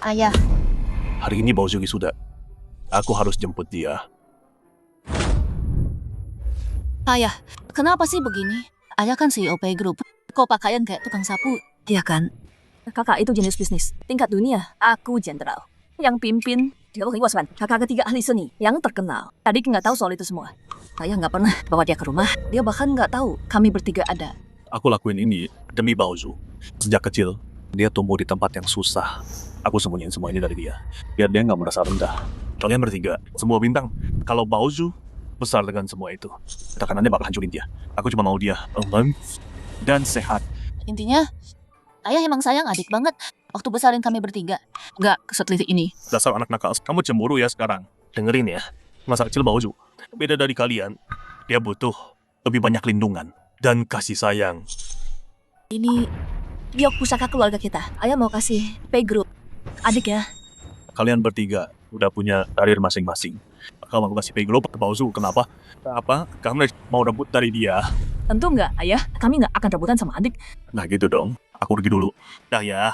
Ayah, Hari ini Bao Zhu sudah. Aku harus jemput dia. ayah, kenapa sih begini? Ayah kan CEO Pay Group. Kok pakaian kayak tukang sapu? Iya kan? Kakak itu jenis bisnis tingkat dunia. Aku jenderal. Yang pimpin 350 kakak ketiga ahli seni yang terkenal. Tadi nggak tahu soal itu semua. Saya nggak pernah bawa dia ke rumah. Dia bahkan nggak tahu kami bertiga ada. Aku lakuin ini demi Bao Zhu. Sejak kecil, dia tumbuh di tempat yang susah. Aku sembunyiin semua ini dari dia, biar dia nggak merasa rendah. Kalian bertiga, semua bintang. Kalau Bao Zhu besar dengan semua itu, tekanannya bakal hancurin dia. Aku cuma mau dia aman dan sehat. Intinya, ayah emang sayang adik banget. Waktu besarin kami bertiga. Nggak seteliti ini. Dasar anak nakal, kamu cemburu ya sekarang. Dengerin ya, masa kecil Bao Zhu beda dari kalian. Dia butuh lebih banyak lindungan dan kasih sayang. Ini giok pusaka keluarga kita. Ayah mau kasih Pay Group. Adik ya. Kalian bertiga udah punya karir masing-masing. Kalau aku kasih Pay Group ke Bao Zhu, kenapa? Apa? Kamu mau rebut dari dia? Tentu nggak, ayah. Kami nggak akan rebutan sama adik. Nah gitu dong, aku pergi dulu. Dah ya.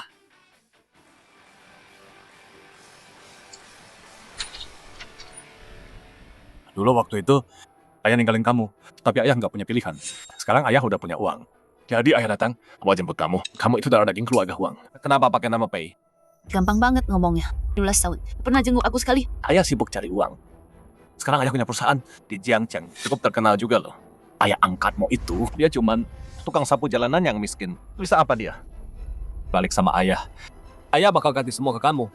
Dulu waktu itu, ayah ninggalin kamu. Tapi ayah nggak punya pilihan. Sekarang ayah udah punya uang. Jadi ayah datang, mau jemput kamu. Kamu itu darah daging keluarga uang. Kenapa pakai nama Pay? Gampang banget ngomongnya. 12 tahun. Pernah jenguk aku sekali. Ayah sibuk cari uang. Sekarang ayah punya perusahaan di Jiangcheng. Cukup terkenal juga loh. Ayah angkatmu itu, dia cuman tukang sapu jalanan yang miskin. Bisa apa dia? Balik sama ayah. Ayah bakal ganti semua ke kamu.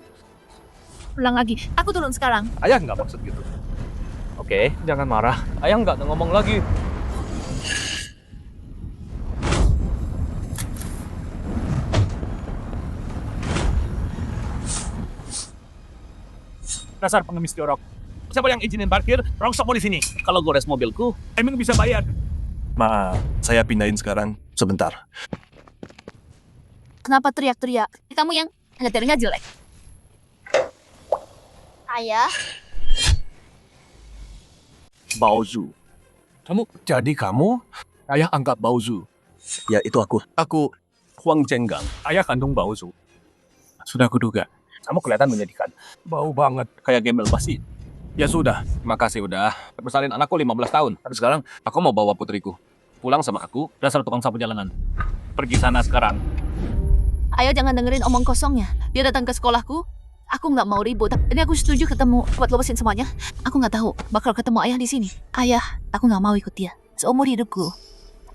Ulang lagi. Aku turun sekarang. Ayah nggak maksud gitu. Oke, jangan marah. Ayah nggak ngomong lagi. Dasar pengemis jorok. Siapa yang izinin parkir? Rongsok mau di sini. Kalau gores mobilku, emang bisa bayar. Maaf, saya pindahin sekarang. Sebentar. Kenapa teriak-teriak? Kamu yang nyetirnya jelek. Ayah. Bao Zhu. Jadi kamu? Ayah anggap Bao Zhu. Ya, itu aku. Aku Huang Zhenggang. Ayah kandung Bao Zhu. Sudah kuduga. Kamu kelihatan menyedihkan. Bau banget. Kayak gembel basi. Ya sudah. Makasih udah. Besalin anakku 15 tahun. Tapi sekarang aku mau bawa putriku. Pulang sama aku. Dasar tukang sapu jalanan. Pergi sana sekarang. Ayah jangan dengerin omong kosongnya. Dia datang ke sekolahku. Aku nggak mau ribut. Ini aku setuju ketemu buat lepasin semuanya. Aku nggak tahu bakal ketemu ayah di sini. Ayah, aku nggak mau ikut dia. Seumur hidupku.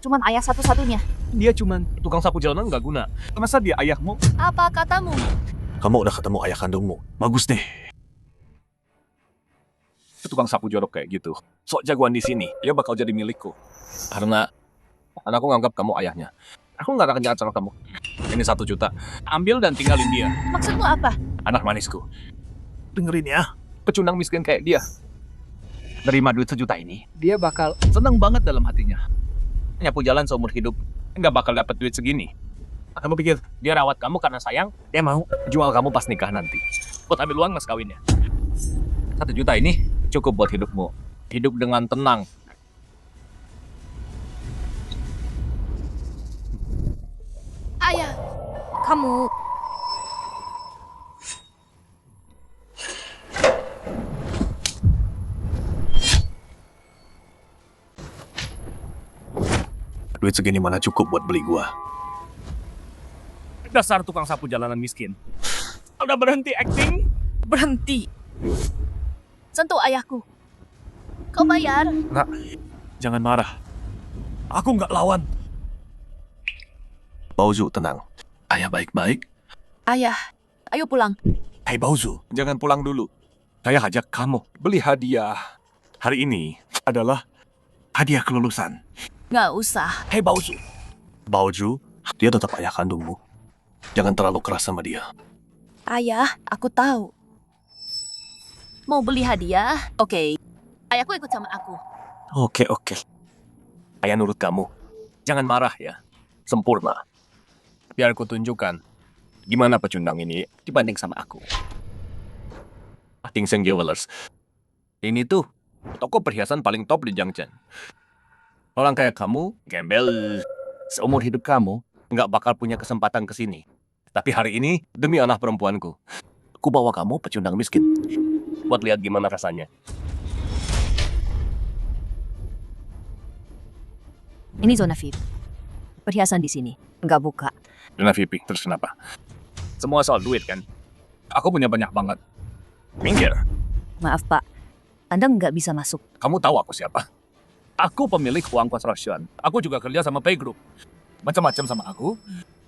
Cuman ayah satu-satunya. Dia cuman tukang sapu jalanan nggak guna. Masa dia ayahmu? Apa katamu? Kamu udah ketemu ayah kandungmu. Bagus deh. Tukang sapu jorok kayak gitu. Sok jagoan di sini. Dia bakal jadi milikku. Karena anakku nganggap kamu ayahnya. Aku nggak akan jahat sama kamu. Ini 1 juta. Ambil dan tinggalin dia. Maksudmu apa? Anak manisku. Dengerin ya. Pecundang miskin kayak dia. Nerima duit 1 juta ini. Dia bakal seneng banget dalam hatinya. Nyapu jalan seumur hidup. Nggak bakal dapat duit segini. Kamu pikir dia rawat kamu karena sayang? Dia mau jual kamu pas nikah nanti. Buat ambil uang mas kawinnya. 1 juta ini cukup buat hidupmu. Hidup dengan tenang. Ayah, kamu... Duit segini mana cukup buat beli gua. Dasar tukang sapu jalanan miskin. Udah berhenti acting? Berhenti. Sentuh ayahku. Kau bayar. Enggak, jangan marah. Aku nggak lawan. Bao Zhu, tenang. Ayah baik-baik. Ayah, ayo pulang. Hei Bao Zhu, jangan pulang dulu. Saya ajak kamu beli hadiah. Hari ini adalah hadiah kelulusan. Nggak usah. Hei Bao Zhu. Bao Zhu, dia tetap ayah kandungmu. Jangan terlalu keras sama dia. Ayah, aku tahu. Mau beli hadiah? Oke. Ayahku ikut sama aku. Oke. Ayah nurut kamu. Jangan marah ya. Sempurna. Biar aku tunjukkan gimana pecundang ini dibanding sama aku. Tingseng Jewelers. Ini tuh toko perhiasan paling top di Jiangcheng. Orang kayak kamu, gembel, seumur hidup kamu nggak bakal punya kesempatan ke sini. Tapi hari ini demi anak perempuanku, Ku bawa kamu pecundang miskin. Buat lihat gimana rasanya. Ini zona VIP. Perhiasan di sini. Nggak buka. Zona VIP, terus kenapa? Semua soal duit kan? Aku punya banyak banget. Minggir. Maaf, Pak. Anda nggak bisa masuk. Kamu tahu aku siapa? Aku pemilik Huang Construction. Aku juga kerja sama Pay Group. Macam-macam sama aku.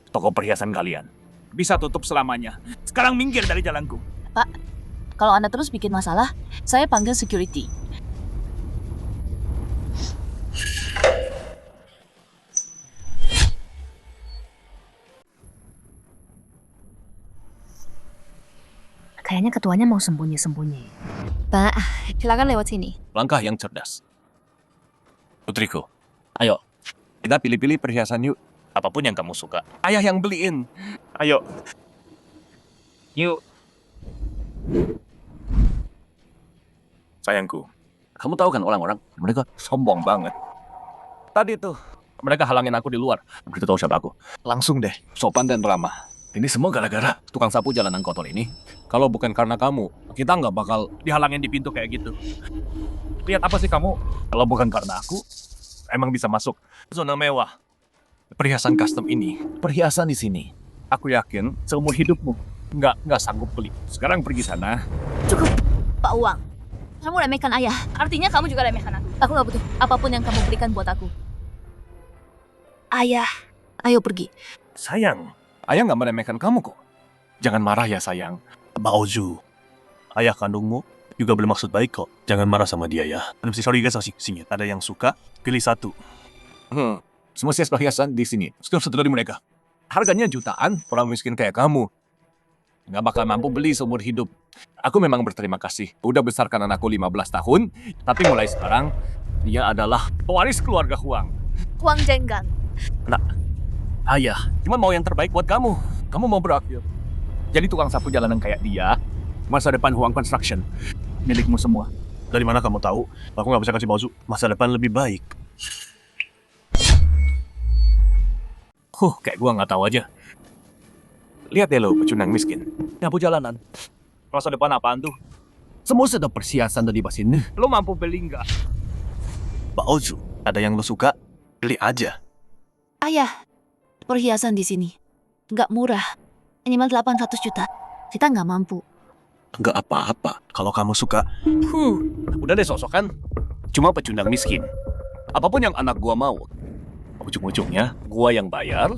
Toko perhiasan kalian bisa tutup selamanya. Sekarang minggir dari jalanku. Pak, kalau Anda terus bikin masalah, saya panggil security. Kayaknya ketuanya mau sembunyi-sembunyi. Pak, silakan lewat sini. Langkah yang cerdas. Putriku, ayo. Kita pilih-pilih perhiasan yuk. Apapun yang kamu suka. Ayah yang beliin. Ayo. Yuk. Sayangku, kamu tahu kan orang-orang? Mereka sombong banget. Tadi tuh, mereka halangin aku di luar. Begitu tahu siapa aku. Langsung deh, sopan dan ramah. Ini semua gara-gara tukang sapu jalanan kotor ini. Kalau bukan karena kamu, kita nggak bakal dihalangin di pintu kayak gitu. Lihat apa sih kamu? Kalau bukan karena aku, emang bisa masuk zona mewah. Perhiasan custom ini, perhiasan di sini. Aku yakin seumur hidupmu nggak sanggup beli. Sekarang pergi sana. Cukup, Pak Uang. Kamu remehkan ayah. Artinya kamu juga remehkan aku. Aku nggak butuh apapun yang kamu berikan buat aku. Ayah, ayo pergi. Sayang, ayah nggak meremehkan kamu kok. Jangan marah ya sayang. Baozu, ayah kandungmu juga bermaksud baik kok. Jangan marah sama dia ya. Sorry guys, sini. Ada yang suka, pilih satu. Semua sias perhiasan di sini. Satu dari mereka. Harganya jutaan, orang miskin kayak kamu nggak bakal mampu beli seumur hidup. Aku memang berterima kasih. Udah besarkan anakku 15 tahun, tapi mulai sekarang, dia adalah pewaris keluarga Huang. Huang Zhenggang. Nah, ayah, cuma mau yang terbaik buat kamu. Kamu mau berakhir jadi tukang sapu jalanan kayak dia. Masa depan Huang Construction milikmu semua. Dari mana kamu tahu? Aku nggak bisa kasih Baozu masa depan lebih baik. Kayak gua nggak tahu aja. Lihat deh lo, pecundang miskin. Nyapu jalanan. Masa depan apaan tuh? Semua sudah perhiasan dari basin. Lo mampu beli nggak? Baozu, ada yang lo suka? Beli aja. Ayah, perhiasan di sini nggak murah. Minimal 800 juta. Kita nggak mampu. Nggak apa-apa. Kalau kamu suka. Udah deh sosokan. Cuma pecundang miskin. Apapun yang anak gua mau. Ujung-ujungnya, gua yang bayar.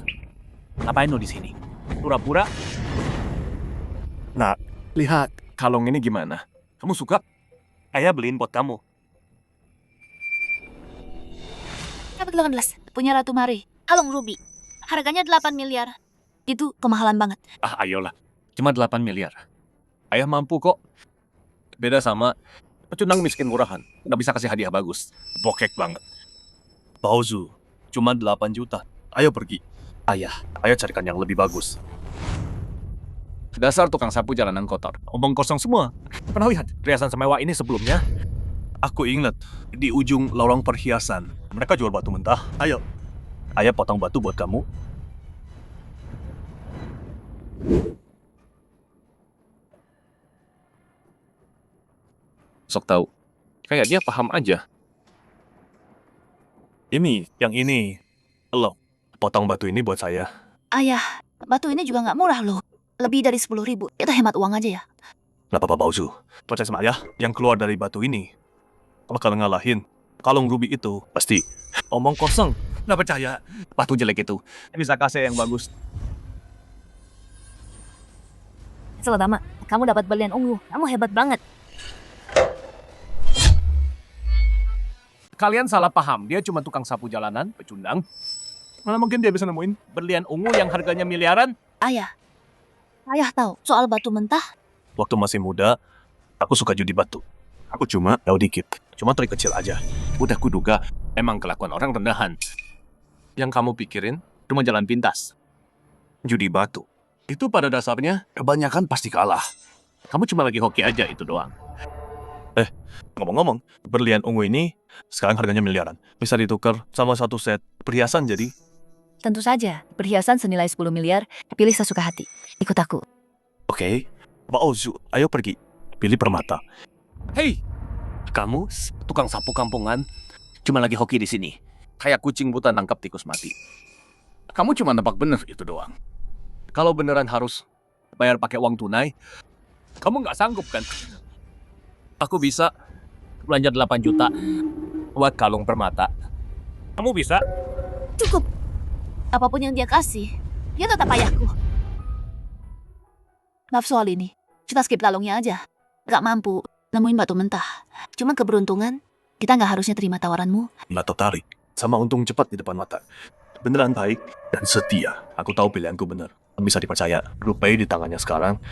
Ngapain lo di sini? Pura-pura? Nah, lihat kalung ini gimana? Kamu suka? Ayah beliin buat kamu. Dapat 18. Punya Ratu Mari. Kalung ruby. Harganya 8 miliar. Itu kemahalan banget. Ayolah. Cuma 8 miliar. Ayah mampu kok. Beda sama pecundang miskin murahan. Nggak bisa kasih hadiah bagus. Bokek banget. Baozu, cuma 8 juta. Ayo pergi. Ayah, ayo carikan yang lebih bagus. Dasar tukang sapu jalanan kotor. Omong kosong semua. Pernah lihat perhiasan semewah ini sebelumnya? Aku ingat, di ujung lorong perhiasan. Mereka jual batu mentah. Ayo. Ayah potong batu buat kamu. Sok tahu. Kayak dia paham aja. Yang ini. Lo, potong batu ini buat saya. Ayah, batu ini juga nggak murah loh. Lebih dari 10.000. Kita hemat uang aja ya. Nggak apa-apa, Baozu. Percaya sama ayah, yang keluar dari batu ini bakal ngalahin kalung ruby itu. Pasti. Omong kosong. Nggak percaya. Batu jelek itu bisa kasih yang bagus. Selamat, kamu dapat berlian ungu. Kamu hebat banget. Kalian salah paham. Dia cuma tukang sapu jalanan, pecundang. Mana mungkin dia bisa nemuin berlian ungu yang harganya miliaran? Ayah tahu soal batu mentah? Waktu masih muda, aku suka judi batu. Aku cuma tahu dikit. Cuma trik kecil aja. Udah kuduga, emang kelakuan orang rendahan. Yang kamu pikirin cuma jalan pintas. Judi batu. Itu pada dasarnya kebanyakan pasti kalah. Kamu cuma lagi hoki aja, itu doang. Ngomong-ngomong, berlian ungu ini sekarang harganya miliaran. Bisa ditukar sama satu set perhiasan jadi. Tentu saja, perhiasan senilai 10 miliar, pilih sesuka hati. Ikut aku. Oke, Baozu, ayo pergi. Pilih permata. Hei, kamu tukang sapu kampungan, cuma lagi hoki di sini. Kayak kucing buta nangkap tikus mati. Kamu cuma nebak bener itu doang. Kalau beneran harus bayar pakai uang tunai, kamu nggak sanggup kan? Aku bisa belanja 8 juta buat kalung permata. Kamu bisa? Cukup. Apapun yang dia kasih, dia tetap ayahku. Maaf soal ini. Kita skip lalungnya aja. Gak mampu nemuin batu mentah. Cuma keberuntungan, kita gak harusnya terima tawaranmu. Nggak tertarik. Sama untung cepat di depan mata. Beneran baik dan setia. Aku tahu pilihanku bener. Bisa dipercaya. Rupai di tangannya sekarang.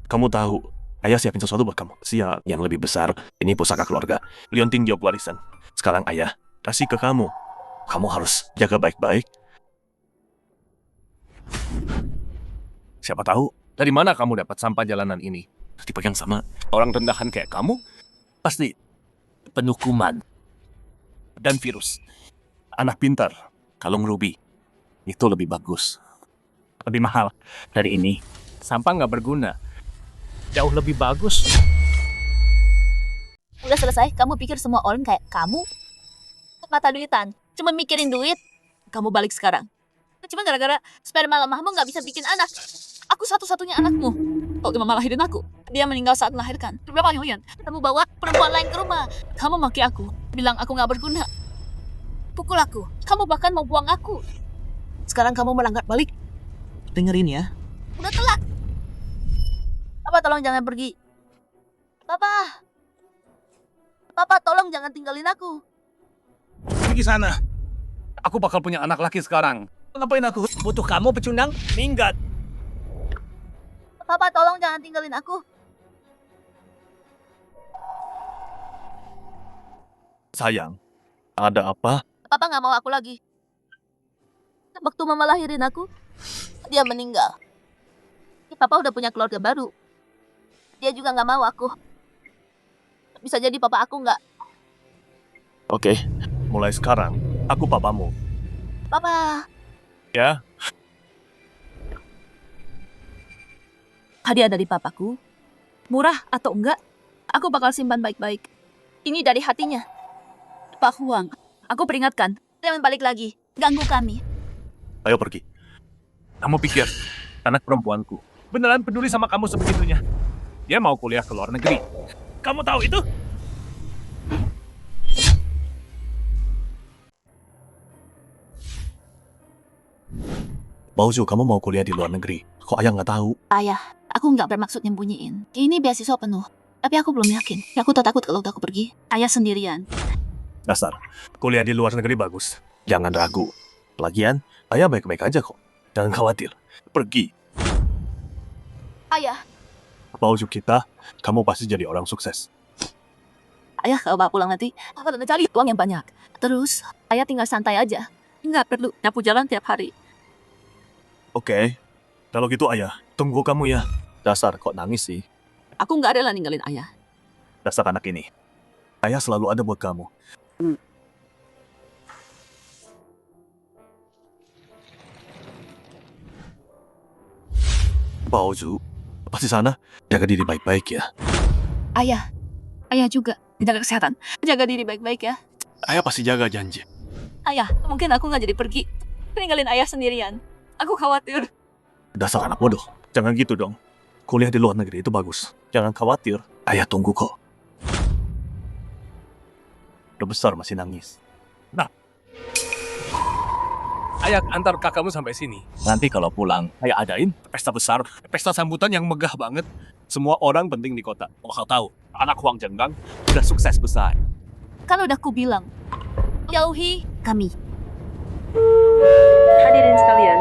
Kamu tahu, ayah siapin sesuatu buat kamu. Siap yang lebih besar. Ini pusaka keluarga. Lionting Diok warisan. Sekarang ayah kasih ke kamu. Kamu harus jaga baik-baik. Siapa tahu, dari mana kamu dapat sampah jalanan ini? Tipe yang sama. Orang rendahan kayak kamu, pasti penuh kuman dan virus. Anak pintar, kalung ruby, itu lebih bagus. Lebih mahal dari ini. Sampah nggak berguna. Jauh lebih bagus. Udah selesai, kamu pikir semua orang kayak kamu? Mata duitan, cuma mikirin duit. Kamu balik sekarang. Cuma gara-gara sperma lemahmu gak bisa bikin anak. Aku satu-satunya anakmu. Kok mama lahirin aku? Dia meninggal saat melahirkan. Berapa Yoyan? Kamu bawa perempuan lain ke rumah. Kamu maki aku, bilang aku gak berguna. Pukul aku. Kamu bahkan mau buang aku. Sekarang kamu melanggar balik. Dengerin ya. Udah telat. Papa tolong jangan pergi. Papa. Papa tolong jangan tinggalin aku. Pergi sana. Aku bakal punya anak laki sekarang. Ngapain aku? Butuh kamu pecundang? Minggat. Papa tolong jangan tinggalin aku. Sayang, ada apa? Papa gak mau aku lagi. Waktu mama lahirin aku, dia meninggal. Papa udah punya keluarga baru. Dia juga gak mau aku. Bisa jadi papa aku gak. Oke, mulai sekarang, aku papamu. Papa. Ya? Hadiah dari papaku. Murah atau enggak, aku bakal simpan baik-baik. Ini dari hatinya. Pak Huang, aku peringatkan. Jangan balik lagi. Ganggu kami. Ayo pergi. Kamu pikir, anak perempuanku beneran peduli sama kamu sebegitunya? Dia mau kuliah ke luar negeri. Kamu tahu itu? Baozu, kamu mau kuliah di luar negeri. Kok ayah nggak tahu? Ayah, aku nggak bermaksud nyembunyiin. Ini beasiswa penuh. Tapi aku belum yakin. Aku takut kalau udah aku pergi. Ayah sendirian. Dasar, kuliah di luar negeri bagus. Jangan ragu. Lagian, ayah baik-baik aja kok. Jangan khawatir. Pergi. Ayah. Baozu kita, kamu pasti jadi orang sukses. Ayah kalau bawa pulang nanti, aku udah cari uang yang banyak. Terus, ayah tinggal santai aja. Nggak perlu nyapu jalan tiap hari. Oke. Kalau gitu ayah, tunggu kamu ya. Dasar, kok nangis sih? Aku nggak rela ninggalin ayah. Dasar anak ini. Ayah selalu ada buat kamu. Baozu, pasti sana. Jaga diri baik-baik ya. Ayah. Ayah juga. Jaga kesehatan. Jaga diri baik-baik ya. Ayah pasti jaga janji. Ayah, mungkin aku nggak jadi pergi. Ninggalin ayah sendirian. Aku khawatir. Dasar anak bodoh. Jangan gitu dong. Kuliah di luar negeri itu bagus. Jangan khawatir. Ayah tunggu kok. Udah besar masih nangis. Nah. Ayah antar kakakmu sampai sini. Nanti kalau pulang, ayah adain pesta besar. Pesta sambutan yang megah banget. Semua orang penting di kota. Oh, kau tahu, anak Huang Zhenggang udah sukses besar. Kan udah ku bilang. Jauhi kami. Hadirin sekalian,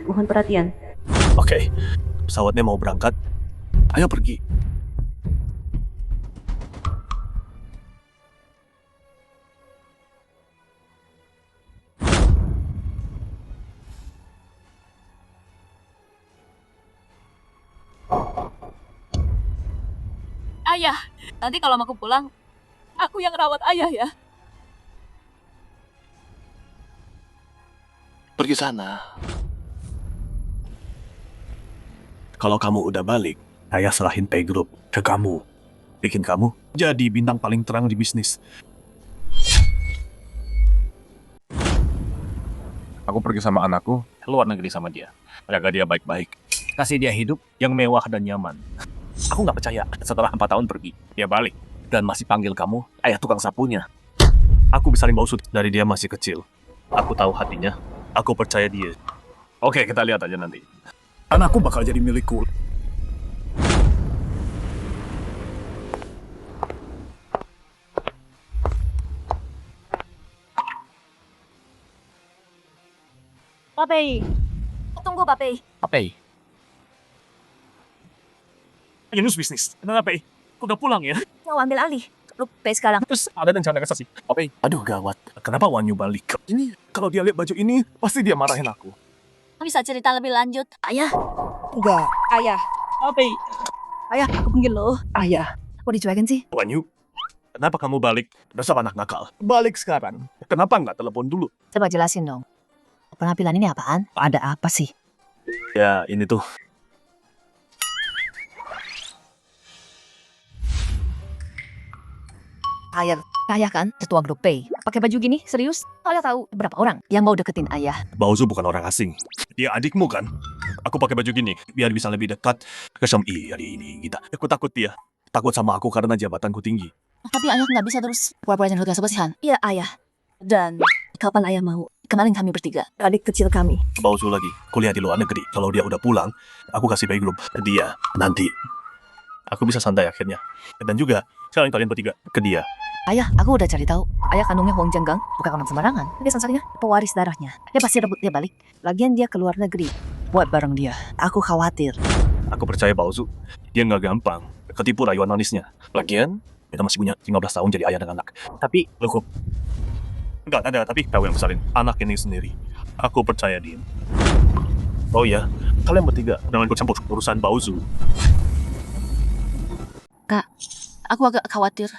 mohon perhatian. Oke, pesawatnya mau berangkat. Ayo pergi. Ayah, nanti kalau aku pulang, aku yang rawat ayah ya. Pergi sana. Kalau kamu udah balik, ayah serahin pay group ke kamu. Bikin kamu jadi bintang paling terang di bisnis. Aku pergi sama anakku, luar negeri sama dia. Jaga dia baik-baik. Kasih dia hidup yang mewah dan nyaman. Aku nggak percaya setelah 4 tahun pergi, dia balik. Dan masih panggil kamu ayah tukang sapunya. Aku bisa rimba usut dari dia masih kecil. Aku tahu hatinya. Aku percaya dia. Oke, kita lihat aja nanti. Anakku bakal jadi milikku. Papi. Tunggu, Papi. Apa? Yunus bisnis. Kenapa? Aku udah pulang ya. Mau ambil alih. Lupa sekarang. Terus ada rencana kasasi. Apa? Aduh gawat. Kenapa Wanyu balik? Ini kalau dia lihat baju ini, pasti dia marahin aku. Bisa cerita lebih lanjut. Ayah. Enggak. Ayah. Papi. Ayah, aku panggil lo. Ayah. Kok dicuekin sih? Wanyu, kenapa kamu balik? Dasar anak nakal. Balik sekarang. Kenapa nggak telepon dulu? Coba jelasin dong. Penampilan ini apaan? Ada apa sih? Ya, ini tuh. Ayah kan, ketua grup P. Pakai baju gini, serius? Ayah tahu berapa orang yang mau deketin ayah. Bauzu bukan orang asing. Dia adikmu kan? Aku pakai baju gini, biar bisa lebih dekat ke Syam'i hari ini. Kita. Aku takut dia. Takut sama aku karena jabatanku tinggi. Tapi ayah nggak bisa terus pura-pura jaga kebersihan. Iya, ayah. Dan kapan ayah mau? Kemarin kami bertiga, adik kecil kami. Bauzu lagi, kuliah di luar negeri. Kalau dia udah pulang, aku kasih pay group ke dia. Nanti, aku bisa santai akhirnya. Dan juga, sekarang kalian bertiga ke dia. Ayah, aku udah cari tahu. Ayah kandungnya Huang Zhenggang, bukan orang sembarangan. Dia sansarinya pewaris darahnya. Dia pasti rebut dia balik. Lagian dia keluar negeri buat bareng dia. Aku khawatir. Aku percaya Bauzu, dia nggak gampang ketipu rayuan manisnya. Lagian, kita masih punya 15 tahun jadi ayah dan anak. Tapi, cukup. Enggak ada, tapi tahu yang besarin. Anak ini sendiri. Aku percaya dia. Oh ya, kalian bertiga jangan ikut campur urusan Bauzu. Kak, aku agak khawatir.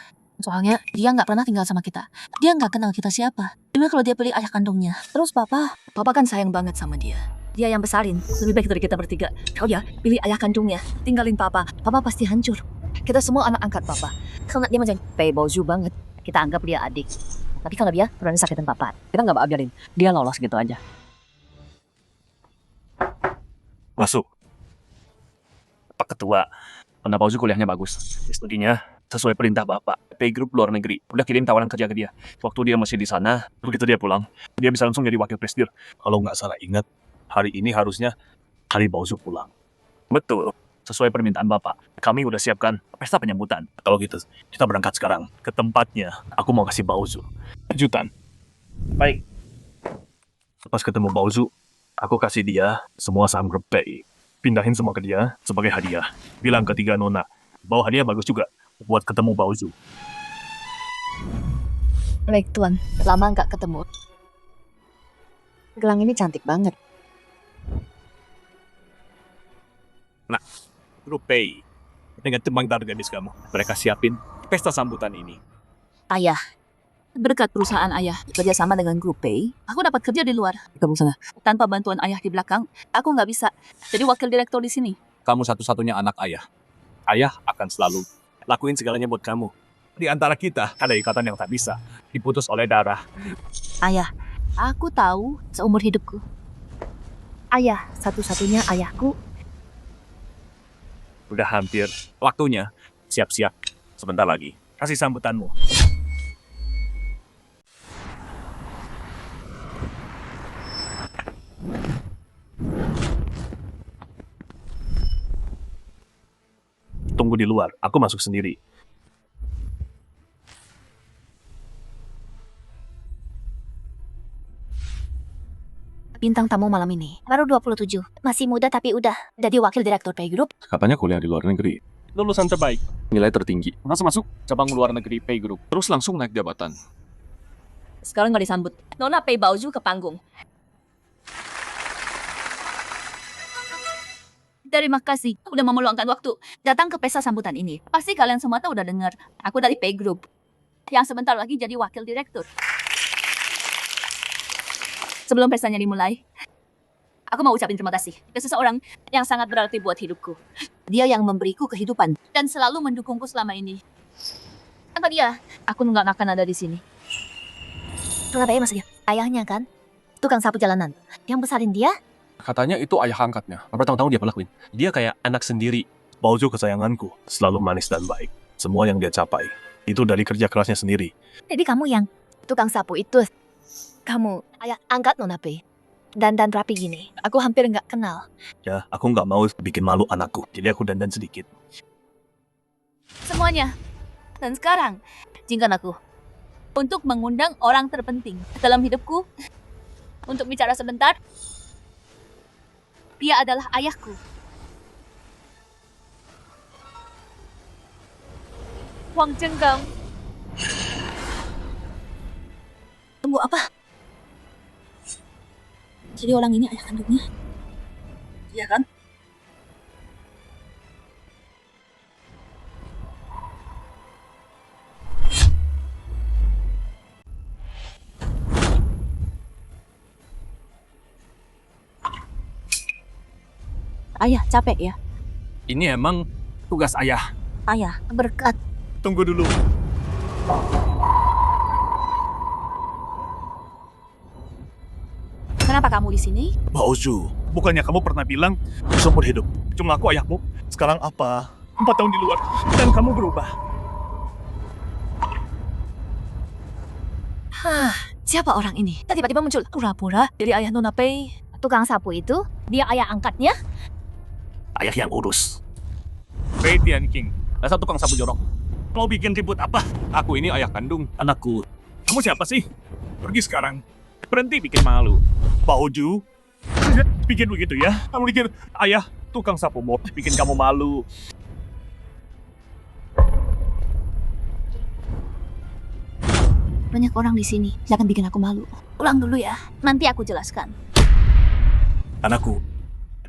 Soalnya dia nggak pernah tinggal sama kita. Dia nggak kenal kita siapa. Gimana kalau dia pilih ayah kandungnya? Terus papa kan sayang banget sama dia. Dia yang besarin. Lebih baik dari kita bertiga. Kalau dia pilih ayah kandungnya, tinggalin papa pasti hancur. Kita semua anak angkat papa. Karena dia macam Pei Bauzu banget. Kita anggap dia adik. Tapi kalau dia berani sakitin papa, kita nggak bakal biarin. Dia lolos gitu aja. Masuk. Pak Ketua, Nona Bauzu kuliahnya bagus. Studinya sesuai perintah Bapak. Pay group luar negeri. Udah kirim tawaran kerja ke dia. Waktu dia masih di sana, begitu dia pulang, dia bisa langsung jadi wakil presidir. Kalau nggak salah ingat, hari ini harusnya hari Bauzu pulang. Betul. Sesuai permintaan Bapak. Kami udah siapkan pesta penyambutan. Kalau gitu, kita berangkat sekarang ke tempatnya. Aku mau kasih Bauzu kejutan. Baik. Pas ketemu Bauzu, aku kasih dia semua saham grup Pay. Pindahin semua ke dia sebagai hadiah. Bilang ke 3 nona, bawa hadiah bagus juga buat ketemu Bauzu. Baik tuan, lama nggak ketemu. Gelang ini cantik banget. Nah, grup Pay dengan teman gadis kamu, mereka siapin pesta sambutan ini. Ayah, berkat perusahaan ayah kerjasama dengan grup Pay, aku dapat kerja di luar. Kamu sana. Tanpa bantuan ayah di belakang, aku nggak bisa jadi wakil direktur di sini. Kamu satu-satunya anak ayah. Ayah akan selalu lakuin segalanya buat kamu. Di antara kita ada ikatan yang tak bisa diputus oleh darah. Ayah, aku tahu seumur hidupku. Ayah, satu-satunya ayahku. Udah hampir waktunya. Siap-siap. Sebentar lagi. Kasih sambutanmu. Tunggu di luar. Aku masuk sendiri. Bintang tamu malam ini. Baru 27. Masih muda tapi udah jadi wakil direktur Pay Group. Katanya kuliah di luar negeri. Lulusan terbaik. Nilai tertinggi. Langsung masuk cabang luar negeri Pay Group. Terus langsung naik jabatan. Sekarang nggak disambut. Nona Pay Bauzu ke panggung. Terima kasih udah mau meluangkan waktu datang ke pesta sambutan ini. Pasti kalian semua tuh udah dengar. Aku dari Pay Group yang sebentar lagi jadi wakil direktur. Sebelum pestanya dimulai, Aku mau ucapin terima kasih ke seseorang yang sangat berarti buat hidupku. Dia yang memberiku kehidupan dan selalu mendukungku selama ini. Tanpa dia, aku nggak akan ada di sini. Kenapa ya maksudnya? Ayahnya kan? Tukang sapu jalanan. Yang besarin dia? Katanya itu ayah angkatnya. Bertahun-tahun dia pelakuin. Dia kayak anak sendiri. Baozu kesayanganku, selalu manis dan baik. Semua yang dia capai, itu dari kerja kerasnya sendiri. Jadi kamu yang tukang sapu itu. Kamu ayah angkat Nona P. Dandan rapi gini. Aku hampir nggak kenal. Ya, aku nggak mau bikin malu anakku. Jadi aku dandan sedikit. Semuanya. Dan sekarang, izinkan aku untuk mengundang orang terpenting dalam hidupku untuk bicara sebentar. Dia adalah ayahku. Huang Zhenggang. Tunggu apa? Jadi orang ini ayah kandungnya. Iya kan? Ayah capek ya? Ini emang tugas ayah. Ayah berkat. Tunggu dulu. Kenapa kamu di sini? Baozu, bukannya kamu pernah bilang seumur hidup cuma aku ayahmu? Sekarang apa? 4 tahun di luar dan kamu berubah. Hah, siapa orang ini? Tiba-tiba muncul pura-pura jadi ayah Nona Pei. Tukang sapu itu, dia ayah angkatnya. Ayah yang urus. Pei Tianqing, dasar tukang sapu jorok. Mau bikin ribut apa? Aku ini ayah kandung anakku. Kamu siapa sih? Pergi sekarang. Berhenti bikin malu. Baozu, bikin begitu ya? Kamu bikin ayah tukang sapu mau bikin kamu malu. Banyak orang di sini. Jangan bikin aku malu. Ulang dulu ya. Nanti aku jelaskan. Anakku,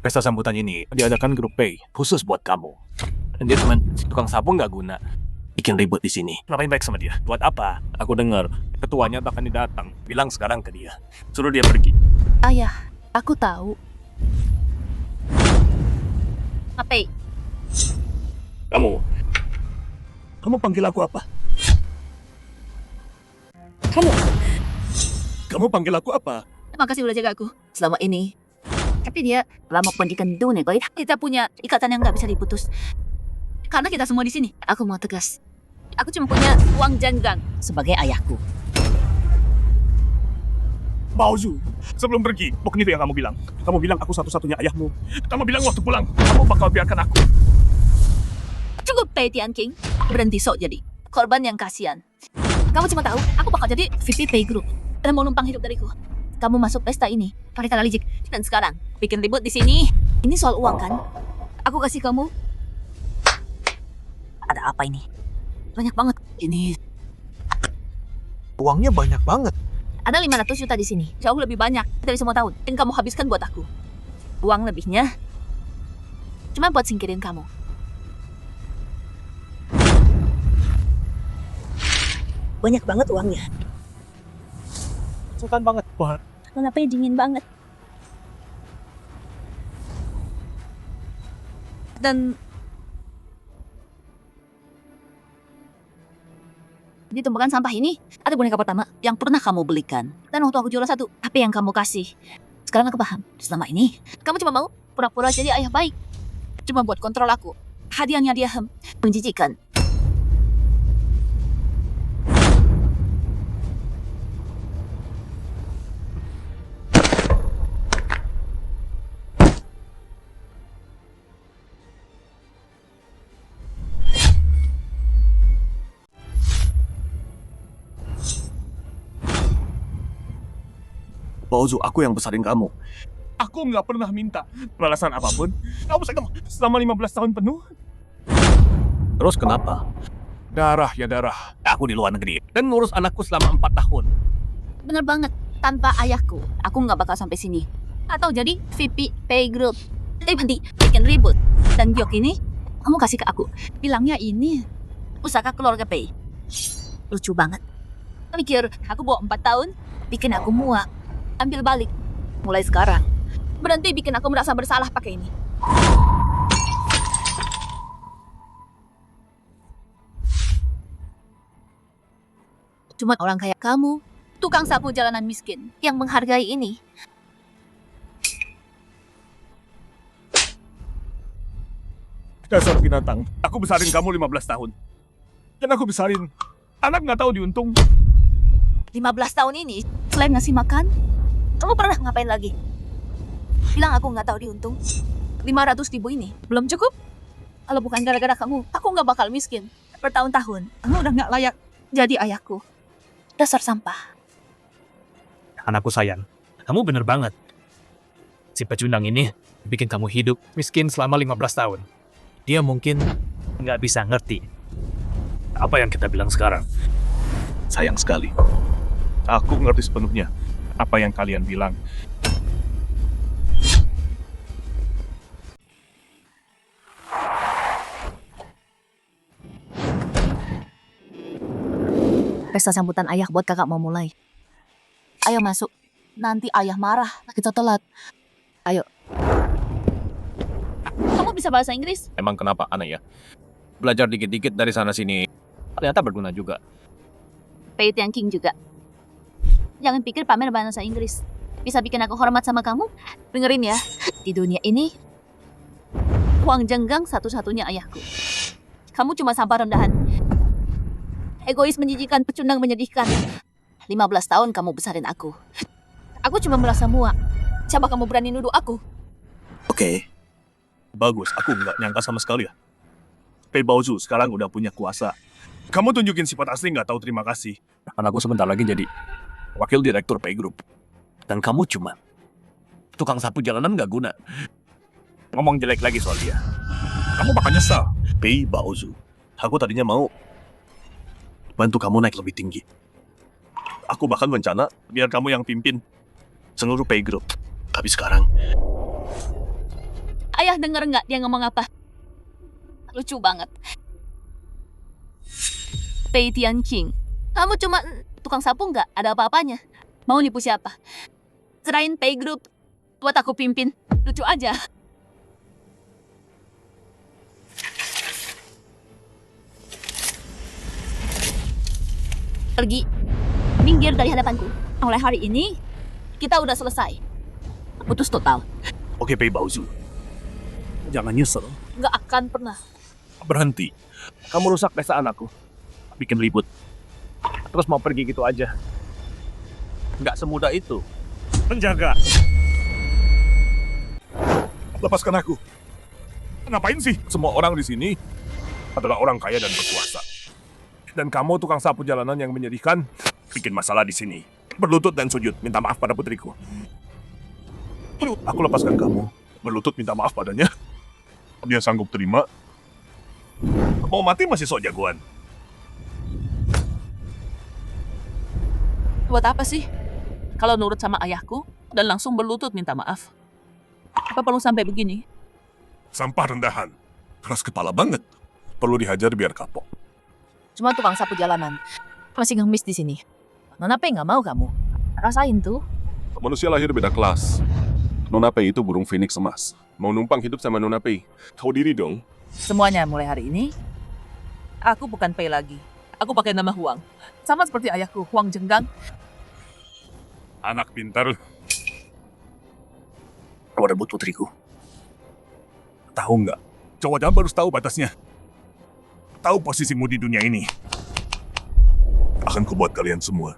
pesta sambutan ini diadakan grup Pei khusus buat kamu. Dan dia cuman tukang sapu nggak guna. Bikin ribut di sini. Ngapain baik sama dia? Buat apa? Aku dengar ketuanya akan datang. Bilang sekarang ke dia. Suruh dia pergi. Ayah, aku tahu. Pei, Kamu panggil aku apa? Kamu panggil aku apa? terima kasih udah jaga aku selama ini. Tapi dia lama pendidikan dunia. Kita punya ikatan yang nggak bisa diputus. Karena kita semua di sini. Aku mau tegas. Aku cuma punya Huang Zhenggang sebagai ayahku. Baozu, sebelum pergi, bukan itu yang kamu bilang. Kamu bilang aku satu-satunya ayahmu. Kamu bilang waktu pulang, kamu bakal biarkan aku. Cukup Pei Tianqing. Berhenti sok jadi korban yang kasihan. Kamu cuma tahu, aku bakal jadi VP Pei Group dan mau numpang hidup dariku. Kamu masuk pesta ini pakai tanda licik dan sekarang bikin ribut di sini. Ini soal uang kan? Aku kasih kamu. Ada apa ini? Banyak banget. Ini Uangnya banyak banget. ada 500 juta di sini. Jauh lebih banyak dari semua tahun yang kamu habiskan buat aku. Uang lebihnya cuma buat singkirin kamu. Banyak banget uangnya. Sultan banget. Wah, Kenapa dingin banget? Dan di tumpukan sampah ini ada boneka pertama yang pernah kamu belikan. Dan waktu aku jual satu, apa yang kamu kasih? Sekarang aku paham. Selama ini, kamu cuma mau pura-pura jadi ayah baik. Cuma buat kontrol aku. Hadiahnya dia menjijikan. Baozu, aku yang besarin kamu. Aku nggak pernah minta balasan apapun. Kamu sayang selama 15 tahun penuh. Terus kenapa? Darah ya darah. Aku di luar negeri dan ngurus anakku selama 4 tahun. Bener banget. Tanpa ayahku, aku nggak bakal sampai sini. Atau jadi VP Pay Group. Tapi berhenti bikin ribut. Dan giok ini, kamu kasih ke aku. Bilangnya ini usaha keluarga Pay. Lucu banget. Mikir, aku bawa 4 tahun, bikin aku muak. Ambil balik. Mulai sekarang, Berhenti bikin aku merasa bersalah pakai ini. Cuma orang kayak kamu, tukang sapu jalanan miskin, yang menghargai ini. Dasar binatang. Aku besarin kamu 15 tahun. Dan aku besarin anak nggak tahu diuntung. 15 tahun ini, selain ngasih makan, kamu pernah ngapain lagi? Bilang aku nggak tahu diuntung. 500.000 ini belum cukup? Kalau bukan gara-gara kamu, aku nggak bakal miskin. Bertahun-tahun, kamu udah nggak layak jadi ayahku. Dasar sampah. Anakku sayang, kamu bener banget. Si pecundang ini bikin kamu hidup miskin selama 15 tahun. Dia mungkin nggak bisa ngerti apa yang kita bilang sekarang. Sayang sekali. Aku ngerti sepenuhnya apa yang kalian bilang. Pesta sambutan ayah buat kakak mau mulai. Ayo masuk. Nanti ayah marah. Kita telat. Ayo. Kamu bisa bahasa Inggris? Emang kenapa aneh ya? Belajar dikit-dikit dari sana-sini. Ternyata berguna juga. Pei Tian King juga. Jangan pikir pamer bahasa Inggris bisa bikin aku hormat sama kamu. Dengerin ya. Di dunia ini, Huang Zhengang satu-satunya ayahku. Kamu cuma sampah rendahan. Egois menjijikan, pecundang menyedihkan. 15 tahun kamu besarin aku. Aku cuma merasa muak. Coba kamu berani nuduh aku. Oke. Bagus, aku nggak nyangka sama sekali ya. Pei Baozu sekarang udah punya kuasa. Kamu tunjukin sifat asli nggak tahu terima kasih. Karena aku sebentar lagi jadi wakil direktur Pei Group. Dan kamu cuma tukang sapu jalanan nggak guna. Ngomong jelek lagi soal dia. Kamu bakal nyesal. Pei Baozu. Aku tadinya mau bantu kamu naik lebih tinggi. Aku bahkan rencana biar kamu yang pimpin seluruh Pei Group. Tapi sekarang Ayah denger nggak dia ngomong apa? Lucu banget. Pei Tian King, kamu cuma tukang sapu nggak ada apa-apanya. Mau nipu siapa? Serain Pei Group buat aku pimpin. Lucu aja. Pergi. Minggir dari hadapanku. Mulai hari ini, kita udah selesai. Putus total. oke Pei Baozu. Jangan nyesel. Nggak akan pernah. Berhenti. Kamu rusak pesta anakku. Bikin ribut. Terus mau pergi gitu aja. Nggak semudah itu. Penjaga. Lepaskan aku. Ngapain sih? Semua orang di sini adalah orang kaya dan berkuasa. Dan kamu tukang sapu jalanan yang menyedihkan, bikin masalah di sini. Berlutut dan sujud, minta maaf pada putriku. Aku lepaskan kamu. Berlutut minta maaf padanya. Dia sanggup terima. Mau mati masih sok jagoan. Buat apa sih? Kalau nurut sama ayahku dan langsung berlutut minta maaf. Apa perlu sampai begini? Sampah rendahan. Keras kepala banget. Perlu dihajar biar kapok. Cuma tukang sapu jalanan. Masih ngemis di sini. Nona Pei nggak mau kamu. Rasain tuh. Manusia lahir beda kelas. Nona Pei itu burung phoenix emas. Mau numpang hidup sama Nona Pei. Tahu diri dong. Semuanya mulai hari ini, aku bukan Pei lagi. Aku pakai nama Huang. Sama seperti ayahku, Huang Zhengang. Anak pintar. Kau rebut putriku. Tahu nggak? Cowok jangan harus tahu batasnya. Tahu posisimu di dunia ini. Akan kubuat kalian semua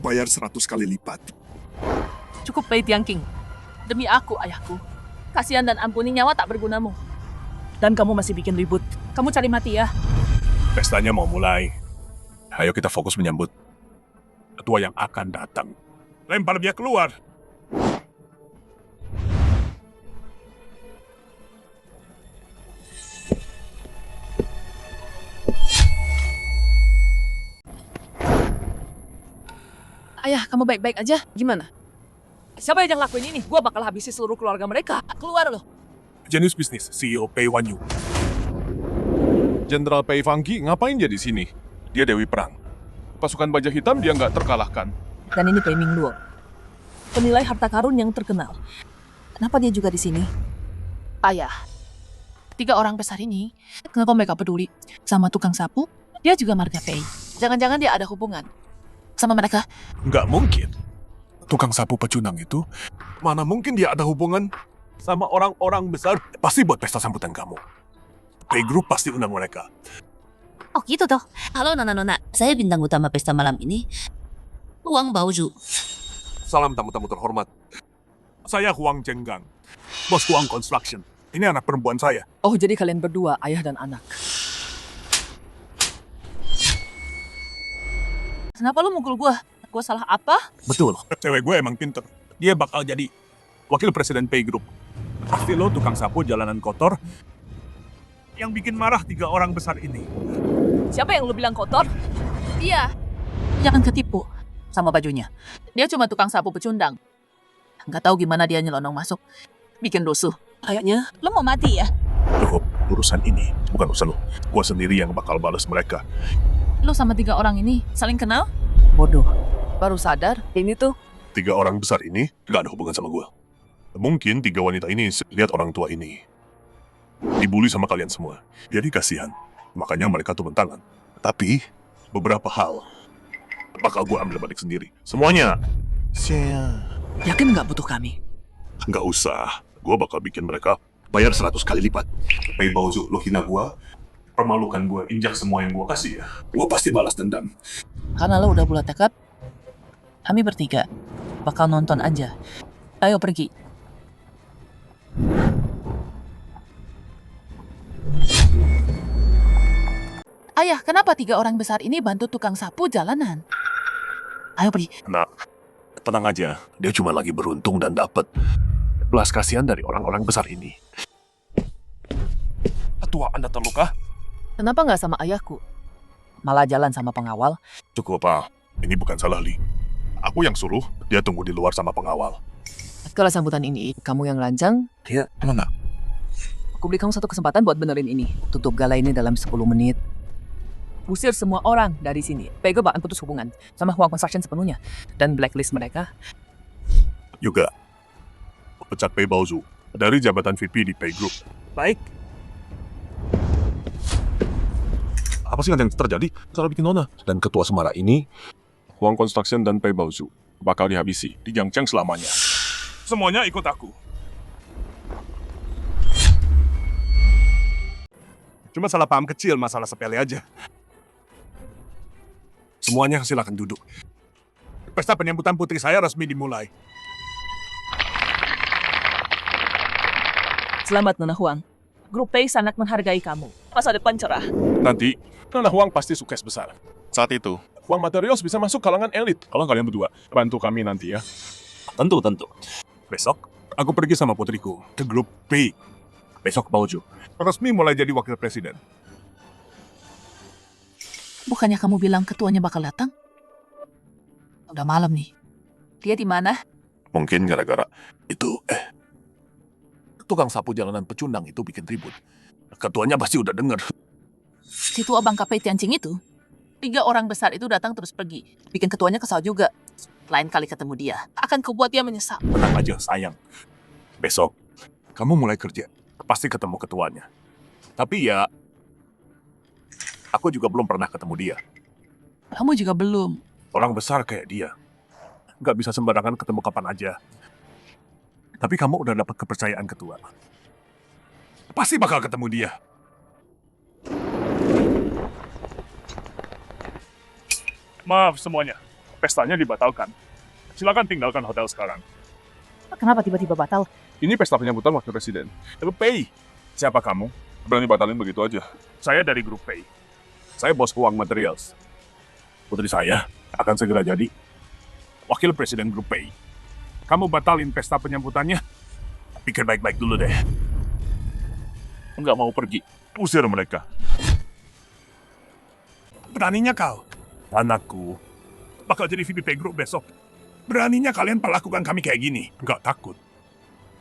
bayar 100 kali lipat. Cukup Pei Tian King. Demi aku, ayahku. Kasihan dan ampuni nyawa tak bergunamu. Dan kamu masih bikin ribut. Kamu cari mati ya. Pestanya mau mulai. Ayo kita fokus menyambut ketua yang akan datang. Lempar dia keluar. Ayah, kamu baik-baik aja? Gimana? Siapa yang lakuin ini? Gua bakal habisi seluruh keluarga mereka. Keluar loh. Genius Bisnis, CEO Pei Wanyu. Jenderal Pei Fangqi ngapain dia di sini? Dia Dewi Perang. Pasukan baja hitam dia nggak terkalahkan. Dan ini Pei Mingluo. Penilai harta karun yang terkenal. Kenapa dia juga di sini? Ayah, 3 orang besar ini, kenapa mereka peduli sama tukang sapu? Dia juga marga Pei. Jangan-jangan dia ada hubungan sama mereka. Nggak mungkin. Tukang sapu pecundang itu, mana mungkin dia ada hubungan sama orang-orang besar. Pasti buat pesta sambutan kamu. Pay Group pasti undang mereka. Oh gitu toh. Halo Nona-Nona, saya bintang utama pesta malam ini. Huang Baozu. Salam tamu-tamu terhormat. Saya Huang Zhenggang, bos Huang Construction. Ini anak perempuan saya. Oh, jadi kalian berdua, ayah dan anak. Kenapa lu mukul gua? Gua salah apa? Betul. Cewek gue emang pinter. Dia bakal jadi wakil presiden Pay Group. Pasti lo tukang sapu jalanan kotor yang bikin marah 3 orang besar ini. Siapa yang lu bilang kotor? Dia. Jangan ketipu sama bajunya. Dia cuma tukang sapu pecundang. Nggak tahu gimana dia nyelonong masuk. Bikin rusuh. Kayaknya lu mau mati ya? Cukup, urusan ini bukan urusan lo. Gue sendiri yang bakal balas mereka. Lu sama 3 orang ini saling kenal? Bodoh. Baru sadar, ini tuh 3 orang besar ini gak ada hubungan sama gue. Mungkin 3 wanita ini lihat orang tua ini dibully sama kalian semua. Jadi kasihan. Makanya mereka turun tangan. Tapi beberapa hal bakal gue ambil balik sendiri. Semuanya. yakin nggak butuh kami. Nggak usah. Gue bakal bikin mereka bayar 100 kali lipat. Pei Baozu, lo hina gue, permalukan gue, injak semua yang gue kasih ya. Gue pasti balas dendam. Karena lo udah bulat tekad, kami bertiga bakal nonton aja. Ayo pergi. Ayah, kenapa 3 orang besar ini bantu tukang sapu jalanan? Ayo pergi. Nah, tenang aja. Dia cuma lagi beruntung dan dapat belas kasihan dari orang-orang besar ini. Tua Anda terluka? Kenapa nggak sama ayahku? Malah jalan sama pengawal. Cukup, Pak. Ini bukan salah Li. Aku yang suruh, dia tunggu di luar sama pengawal. Kalau sambutan ini kamu yang lancang, Dia mana? aku beri kamu 1 kesempatan buat benerin ini. Tutup gala ini dalam 10 menit. Usir semua orang dari sini. Pego bakal putus hubungan sama Huang Construction sepenuhnya. Dan blacklist mereka. Juga, pecat Pei Baozu dari jabatan VP di Pei Group. Baik. Apa sih yang terjadi? Salah bikin nona. Dan ketua Semara ini, Huang Construction dan Pei Baozu bakal dihabisi di Jiangcheng selamanya. semuanya ikut aku. Cuma salah paham kecil, masalah sepele aja. Semuanya silakan duduk. Pesta penyambutan putri saya resmi dimulai. Selamat Nona Huang. Grup Pei sangat menghargai kamu. Masa depan cerah. Nanti, Nona Huang pasti sukses besar. Saat itu, Huang Materials bisa masuk kalangan elit. Kalau kalian berdua, bantu kami nanti ya. Tentu. Besok, aku pergi sama putriku ke grup P. Besok Baozu resmi mulai jadi wakil presiden. Bukannya kamu bilang ketuanya bakal datang? Udah malam nih. Dia di mana? Mungkin gara-gara Itu, tukang sapu jalanan pecundang itu bikin ribut. Ketuanya pasti udah denger. Situ abang KP Tianjing itu. 3 orang besar itu datang terus pergi. Bikin ketuanya kesal juga. Lain kali ketemu dia, akan kubuat dia menyesal. Tenang aja, sayang. Besok, kamu mulai kerja. Pasti ketemu ketuanya. Tapi ya, aku juga belum pernah ketemu dia. Kamu juga belum. Orang besar kayak dia. Nggak bisa sembarangan ketemu kapan aja. Tapi kamu udah dapat kepercayaan ketua. Pasti bakal ketemu dia. Maaf semuanya, pestanya dibatalkan. Silakan tinggalkan hotel sekarang. Kenapa tiba-tiba batal? ini pesta penyambutan wakil presiden. Grup Pei. Siapa kamu? Berani batalin begitu aja. Saya dari grup Pei. Saya bos Huang Materials. Putri saya akan segera jadi wakil presiden grup Pei. Kamu batalin pesta penyambutannya? Pikir baik-baik dulu deh. Nggak mau pergi. Usir mereka. Beraninya kau, anakku, bakal jadi VP Group besok. Beraninya kalian perlakukan kami kayak gini. Nggak takut.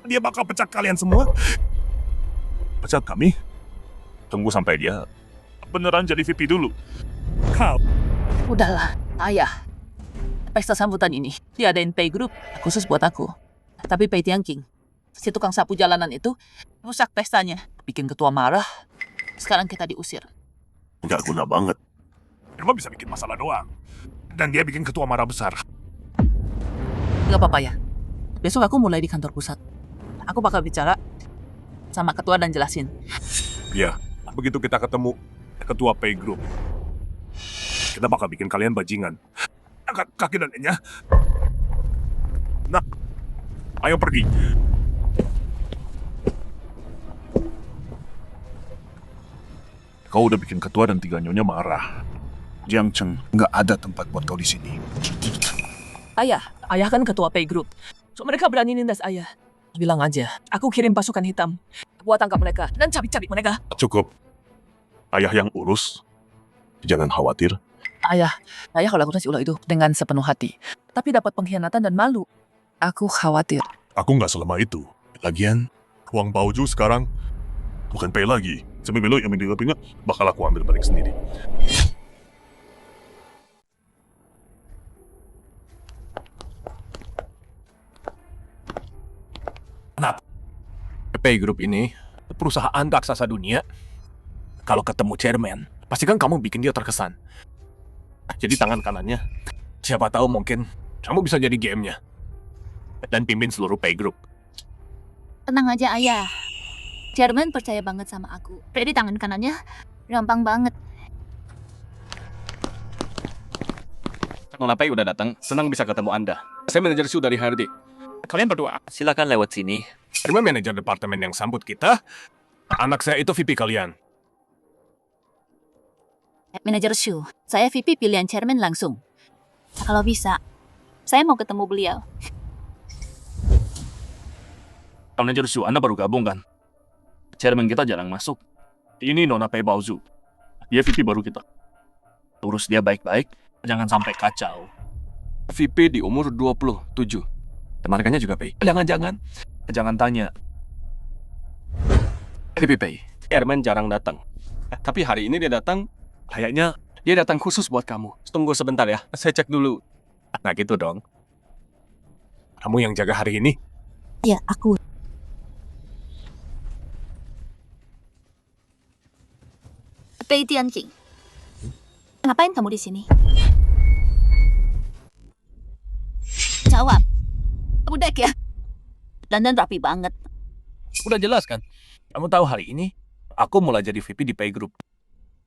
Dia bakal pecat kalian semua. Pecat kami? Tunggu sampai dia beneran jadi VP dulu. Kau. Udahlah, ayah. Pesta sambutan ini diadain Pei Group khusus buat aku. Tapi Pei Tianqing Si tukang sapu jalanan itu rusak pestanya. Bikin ketua marah. Sekarang kita diusir. Nggak guna banget. Cuma bisa bikin masalah doang. Dan dia bikin ketua marah besar. Gak apa-apa ya. Besok aku mulai di kantor pusat. Aku bakal bicara sama ketua dan jelasin. Ya, begitu kita ketemu ketua pay group, kita bakal bikin kalian bajingan. Angkat kaki dan enya. Nah, ayo pergi. Kau udah bikin ketua dan 3 nyonya marah. Jiang Cheng, nggak ada tempat buat kau di sini. Ayah kan ketua pay group. So mereka berani nindas ayah. Bilang aja, aku kirim pasukan hitam buat tangkap mereka dan cari-cari mereka. Cukup. Ayah yang urus. Jangan khawatir. Ayah kalau lakukan si ulah itu dengan sepenuh hati. Tapi dapat pengkhianatan dan malu. Aku khawatir. Aku nggak selama itu. Lagian, Huang Baoju sekarang bukan pay lagi. Sampai belok yang mendilapinya bakal aku ambil balik sendiri. Kenapa? Pay Group ini perusahaan raksasa dunia. Kalau ketemu chairman, pastikan kamu bikin dia terkesan. Jadi tangan kanannya, siapa tahu mungkin kamu bisa jadi GM-nya. Dan pimpin seluruh Pay Group. Tenang aja ayah. Chairman percaya banget sama aku. Jadi tangan kanannya gampang banget. Nona Pay udah datang, senang bisa ketemu Anda. Saya manajer Shu dari HRD. Kalian berdua, Silakan lewat sini. terima manajer departemen yang sambut kita. Anak saya itu VP kalian. Manajer Shu, saya VP pilihan chairman langsung. Kalau bisa, saya mau ketemu beliau. Manajer Shu, Anda baru gabung kan? Chairman kita jarang masuk. Ini Nona Pei Baozu. Dia VP baru kita. Urus dia baik-baik, jangan sampai kacau. VP di umur 27. Temankannya juga Pei. Jangan tanya. VP Pei, Chairman jarang datang. Tapi hari ini dia datang, kayaknya dia datang khusus buat kamu. Tunggu sebentar ya, saya cek dulu. Nah gitu dong. Kamu yang jaga hari ini? Ya, aku. Pei Tianqing. Ngapain kamu di sini? Jawab. Budak ya? Dandan rapi banget. Udah jelas kan? Kamu tahu hari ini, aku mulai jadi VP di Pay Group.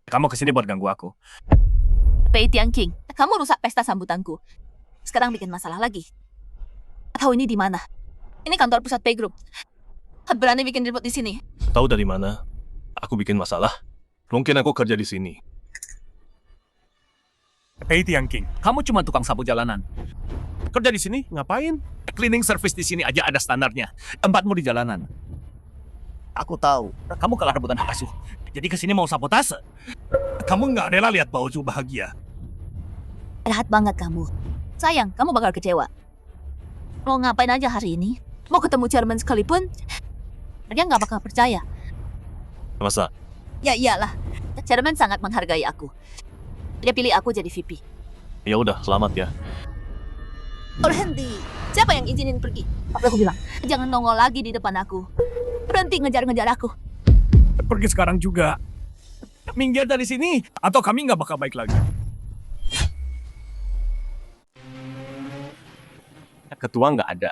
Kamu kesini buat ganggu aku. Pei Tianqing, kamu rusak pesta sambutanku. Sekarang bikin masalah lagi. Tahu ini di mana? Ini kantor pusat Pay Group. Berani bikin ribut di sini. Tahu dari mana? Aku bikin masalah. Mungkin aku kerja di sini. Pei Tianqing, kamu cuma tukang sapu jalanan. Kerja di sini ngapain? Cleaning service di sini aja ada standarnya. Tempatmu di jalanan. Aku tahu, kamu kalah rebutan hak asuh. Jadi kesini mau sabotase. Kamu nggak rela lihat Baozu bahagia. Jahat banget kamu. Sayang, kamu bakal kecewa. Mau ngapain aja hari ini? Mau ketemu chairman sekalipun, dia nggak bakal percaya. Masa? Ya iyalah, chairman sangat menghargai aku. Dia pilih aku jadi VP. Ya udah, selamat ya. Berhenti. Siapa yang izinin pergi? Apa aku bilang? Jangan nongol lagi di depan aku. Berhenti ngejar-ngejar aku. Pergi sekarang juga. Minggir dari sini, atau kami nggak bakal baik lagi. Ketua nggak ada.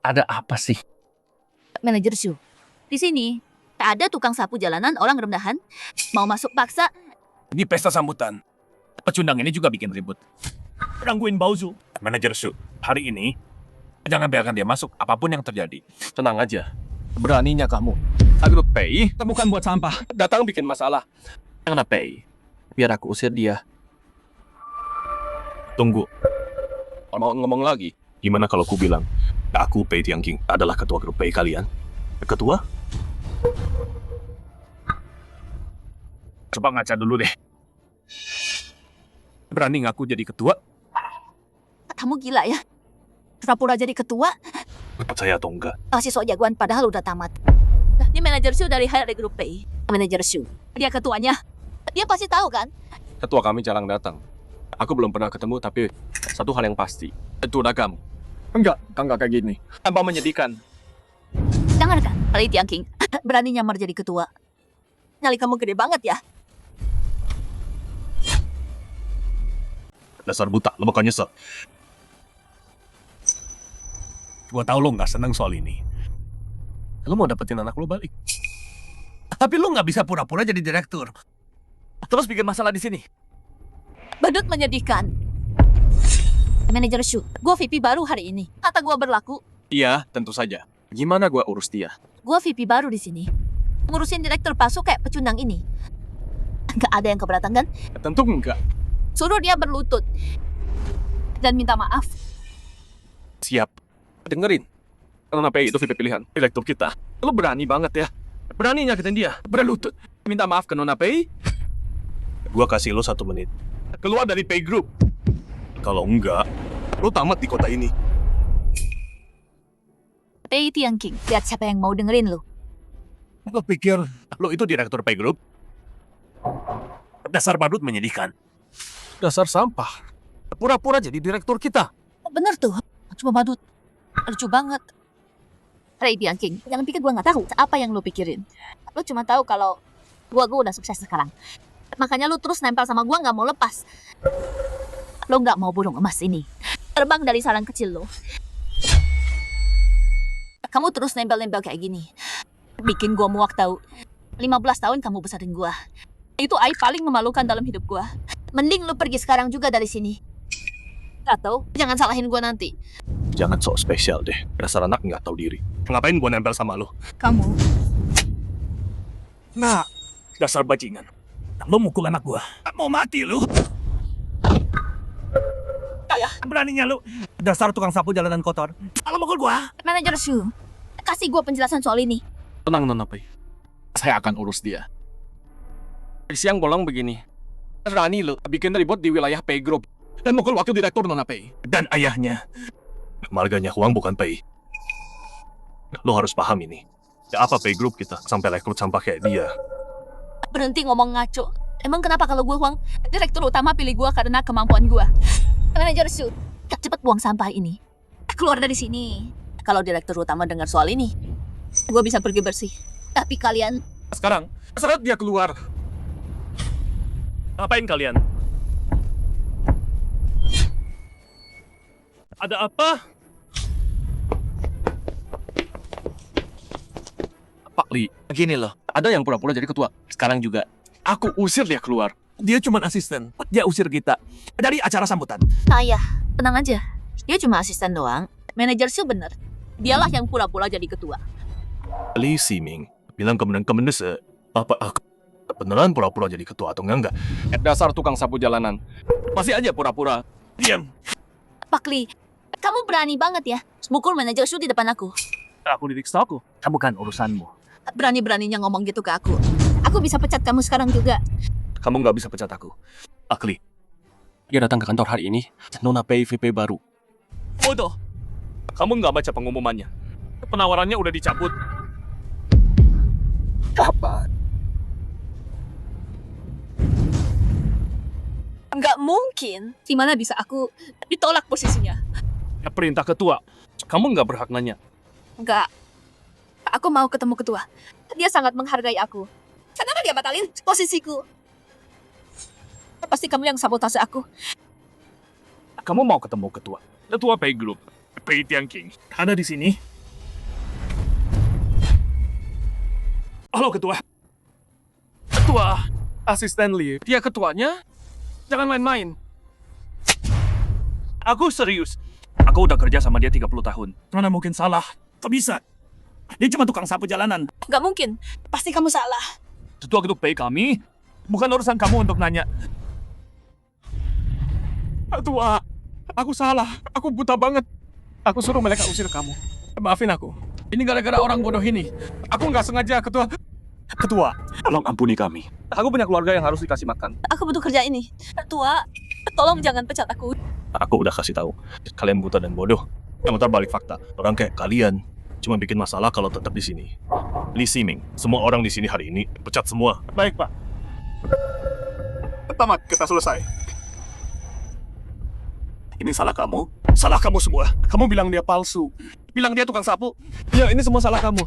Ada apa sih? Manajer Shu, di sini tak ada tukang sapu jalanan orang rendahan mau masuk paksa. Di pesta sambutan, pecundang ini juga bikin ribut. Gangguin Baozu. Manajer Shu, hari ini jangan biarkan dia masuk apapun yang terjadi. Tenang aja. Beraninya kamu. Agro Pei, bukan buat sampah. Datang bikin masalah. Jangan Pei. Biar aku usir dia. Tunggu. Mau ngomong lagi? Gimana kalau aku bilang, aku Pei Tianqing adalah ketua grup Pei kalian? Ketua? Coba ngaca dulu deh. Berani ngaku jadi ketua? Kamu gila ya? Pura-pura jadi ketua? Percaya atau enggak? Masih sok jagoan padahal udah tamat. Nah, ini manajer Shu dari HRD Group Pei. Manajer Shu. Dia ketuanya. Dia pasti tahu kan? Ketua kami jarang datang. Aku belum pernah ketemu, tapi satu hal yang pasti. Itu ragam. Enggak kayak gini. Tanpa menyedihkan. Dengarkan, Ray Tiang King. Berani nyamar jadi ketua. Nyali kamu gede banget ya. Dasar buta, lo bakal nyesel. Gua tahu lo nggak seneng soal ini. Lo mau dapetin anak lo balik. Tapi lo nggak bisa pura-pura jadi direktur. Terus bikin masalah di sini. Badut menyedihkan. Manajer Shu, gue VP baru hari ini. Kata gue berlaku, Iya, tentu saja. Gimana gua urus dia? gue VP baru di sini. Ngurusin direktur palsu kayak pecundang ini. Gak ada yang keberatan kan? Tentu enggak. Suruh dia berlutut. Dan minta maaf. Siap. Dengerin. Karena PI itu VP pilihan direktur kita. Lo berani banget ya. Berani nyakitin dia. Berlutut. Minta maaf ke Nona PI. Gua kasih lo 1 menit. Keluar dari Pay Group. Kalau enggak, lo tamat di kota ini. Ray Tiang King, lihat siapa yang mau dengerin lu. Lo pikir lo itu direktur Pay Group? Dasar badut menyedihkan. Dasar sampah. Pura-pura jadi direktur kita. Bener tuh, cuma badut. Lucu banget. Ray Tiang King, jangan pikir gue gak tahu apa yang lu pikirin. Lu cuma tahu kalau gue udah sukses sekarang. Makanya lu terus nempel sama gue gak mau lepas. Lo gak mau burung emas ini terbang dari sarang kecil lo. Kamu terus nempel-nempel kayak gini. Bikin gue muak tahu. 15 tahun kamu besarin gue. Itu aib paling memalukan dalam hidup gue. Mending lu pergi sekarang juga dari sini. Atau jangan salahin gue nanti. Jangan sok spesial deh. Dasar anak nggak tahu diri. Ngapain gua nempel sama lo? Kamu Nah, dasar bajingan. Lo mukul anak gua. Mau mati lu. Beraninya lu. Dasar tukang sapu jalanan kotor. Lo mukul gua. Manajer Shu, kasih gue penjelasan soal ini. Tenang Nona Pei. Saya akan urus dia. Siang bolong begini. Berani lu bikin ribut di wilayah Pay Group. Dan mukul wakil direktur Nona Pei. Dan ayahnya. Marganya Huang bukan Pei. Lo harus paham ini. Ya apa Pay Group kita sampai rekrut sampah kayak dia? Berhenti ngomong ngaco. Emang kenapa kalau gue Huang, direktur utama pilih gue karena kemampuan gue. Manajer Shu, cepet buang sampah ini. Keluar dari sini. Kalau direktur utama dengar soal ini, gue bisa pergi bersih. Tapi kalian... Sekarang, seret dia keluar. Ngapain kalian? Ada apa? Pak Li, gini loh. Ada yang pura-pura jadi ketua. Sekarang juga. Aku usir dia keluar. Dia cuma asisten. Dia usir kita dari acara sambutan. Ayah, tenang aja. Dia cuma asisten doang. Manajer Shu bener. Dialah yang pura-pura jadi ketua. Li Siming bilang kemudian apa aku beneran pura-pura jadi ketua atau enggak? Dasar tukang sapu jalanan. Masih aja pura-pura. Diam. Pak Li, kamu berani banget ya. Mukul manajer Shu di depan aku. Aku didiksa aku. Kamu kan urusanmu. Berani-beraninya ngomong gitu ke aku. Aku bisa pecat kamu sekarang juga. Kamu nggak bisa pecat aku. Akli, Dia datang ke kantor hari ini. Nona Pei VP baru. Bodoh. Kamu nggak baca pengumumannya. Penawarannya udah dicabut. Kapan? Nggak mungkin. Gimana bisa aku ditolak posisinya? Ya perintah ketua. Kamu nggak berhak nanya. Nggak. Aku mau ketemu ketua. Dia sangat menghargai aku. Kenapa dia batalin posisiku? Pasti kamu yang sabotase aku. Kamu mau ketemu ketua. Ketua Pay Group. Pei Tiang King. Ada di sini. Halo ketua. Ketua. Asisten Li. Dia ketuanya. Jangan main-main. Aku serius. Aku udah kerja sama dia 30 tahun. Mana mungkin salah. Kok bisa? Dia cuma tukang sapu jalanan. Nggak mungkin. Pasti kamu salah. Ketua Grup Pay kami. Bukan urusan kamu untuk nanya. Ketua. Aku salah. Aku buta banget. Aku suruh mereka usir kamu. Maafin aku. Ini gara-gara orang bodoh ini. Aku nggak sengaja, Ketua. Ketua, tolong ampuni kami. Aku punya keluarga yang harus dikasih makan. Aku butuh kerja ini. Ketua, tolong jangan pecat aku. aku udah kasih tahu. Kalian buta dan bodoh. Yang terbalik fakta. Orang kayak kalian cuma bikin masalah kalau tetap di sini. Li Siming, semua orang di sini hari ini pecat semua. Baik, Pak. Tamat, kita selesai. Ini salah kamu. Salah kamu semua. Kamu bilang dia palsu. Bilang dia tukang sapu. Ya, ini semua salah kamu.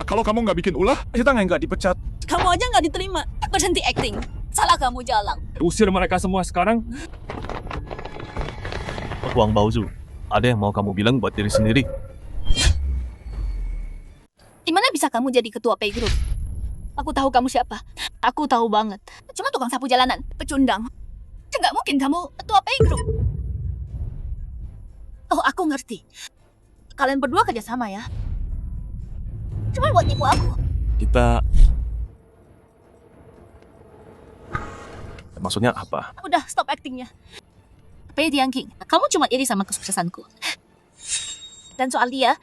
Kalau kamu nggak bikin ulah, Kita nggak dipecat. Kamu aja nggak diterima. Berhenti acting. Salah kamu jalan. Usir mereka semua sekarang. Huang Baozu, ada yang mau kamu bilang buat diri sendiri? Di mana bisa kamu jadi ketua pay group? Aku tahu kamu siapa. Aku tahu banget. Cuma tukang sapu jalanan, pecundang. Nggak mungkin kamu ketua pay group. Oh, aku ngerti. Kalian berdua kerjasama ya. Cuma buat nipu aku. Kita... Maksudnya apa? Udah, stop actingnya. Pei Tianqing, kamu cuma iri sama kesuksesanku. Dan soal dia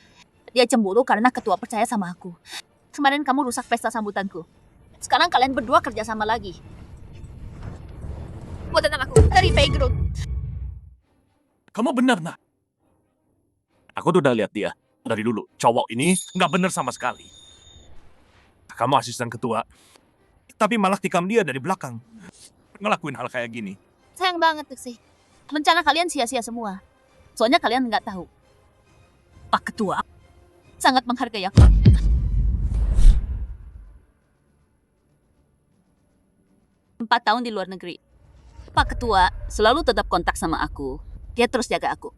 cemburu karena ketua percaya sama aku. Kemarin kamu rusak pesta sambutanku. Sekarang kalian berdua kerja sama lagi. Buat anak aku dari Pei Group. Kamu benar, nak. Aku tuh udah lihat dia dari dulu. Cowok ini nggak bener sama sekali. Kamu asisten ketua, tapi malah tikam dia dari belakang. Ngelakuin hal kayak gini. Sayang banget tuh sih. Rencana kalian sia-sia semua. Soalnya kalian nggak tahu. Pak Ketua sangat menghargai aku. Empat tahun di luar negeri. Pak Ketua selalu tetap kontak sama aku. Dia terus jaga aku.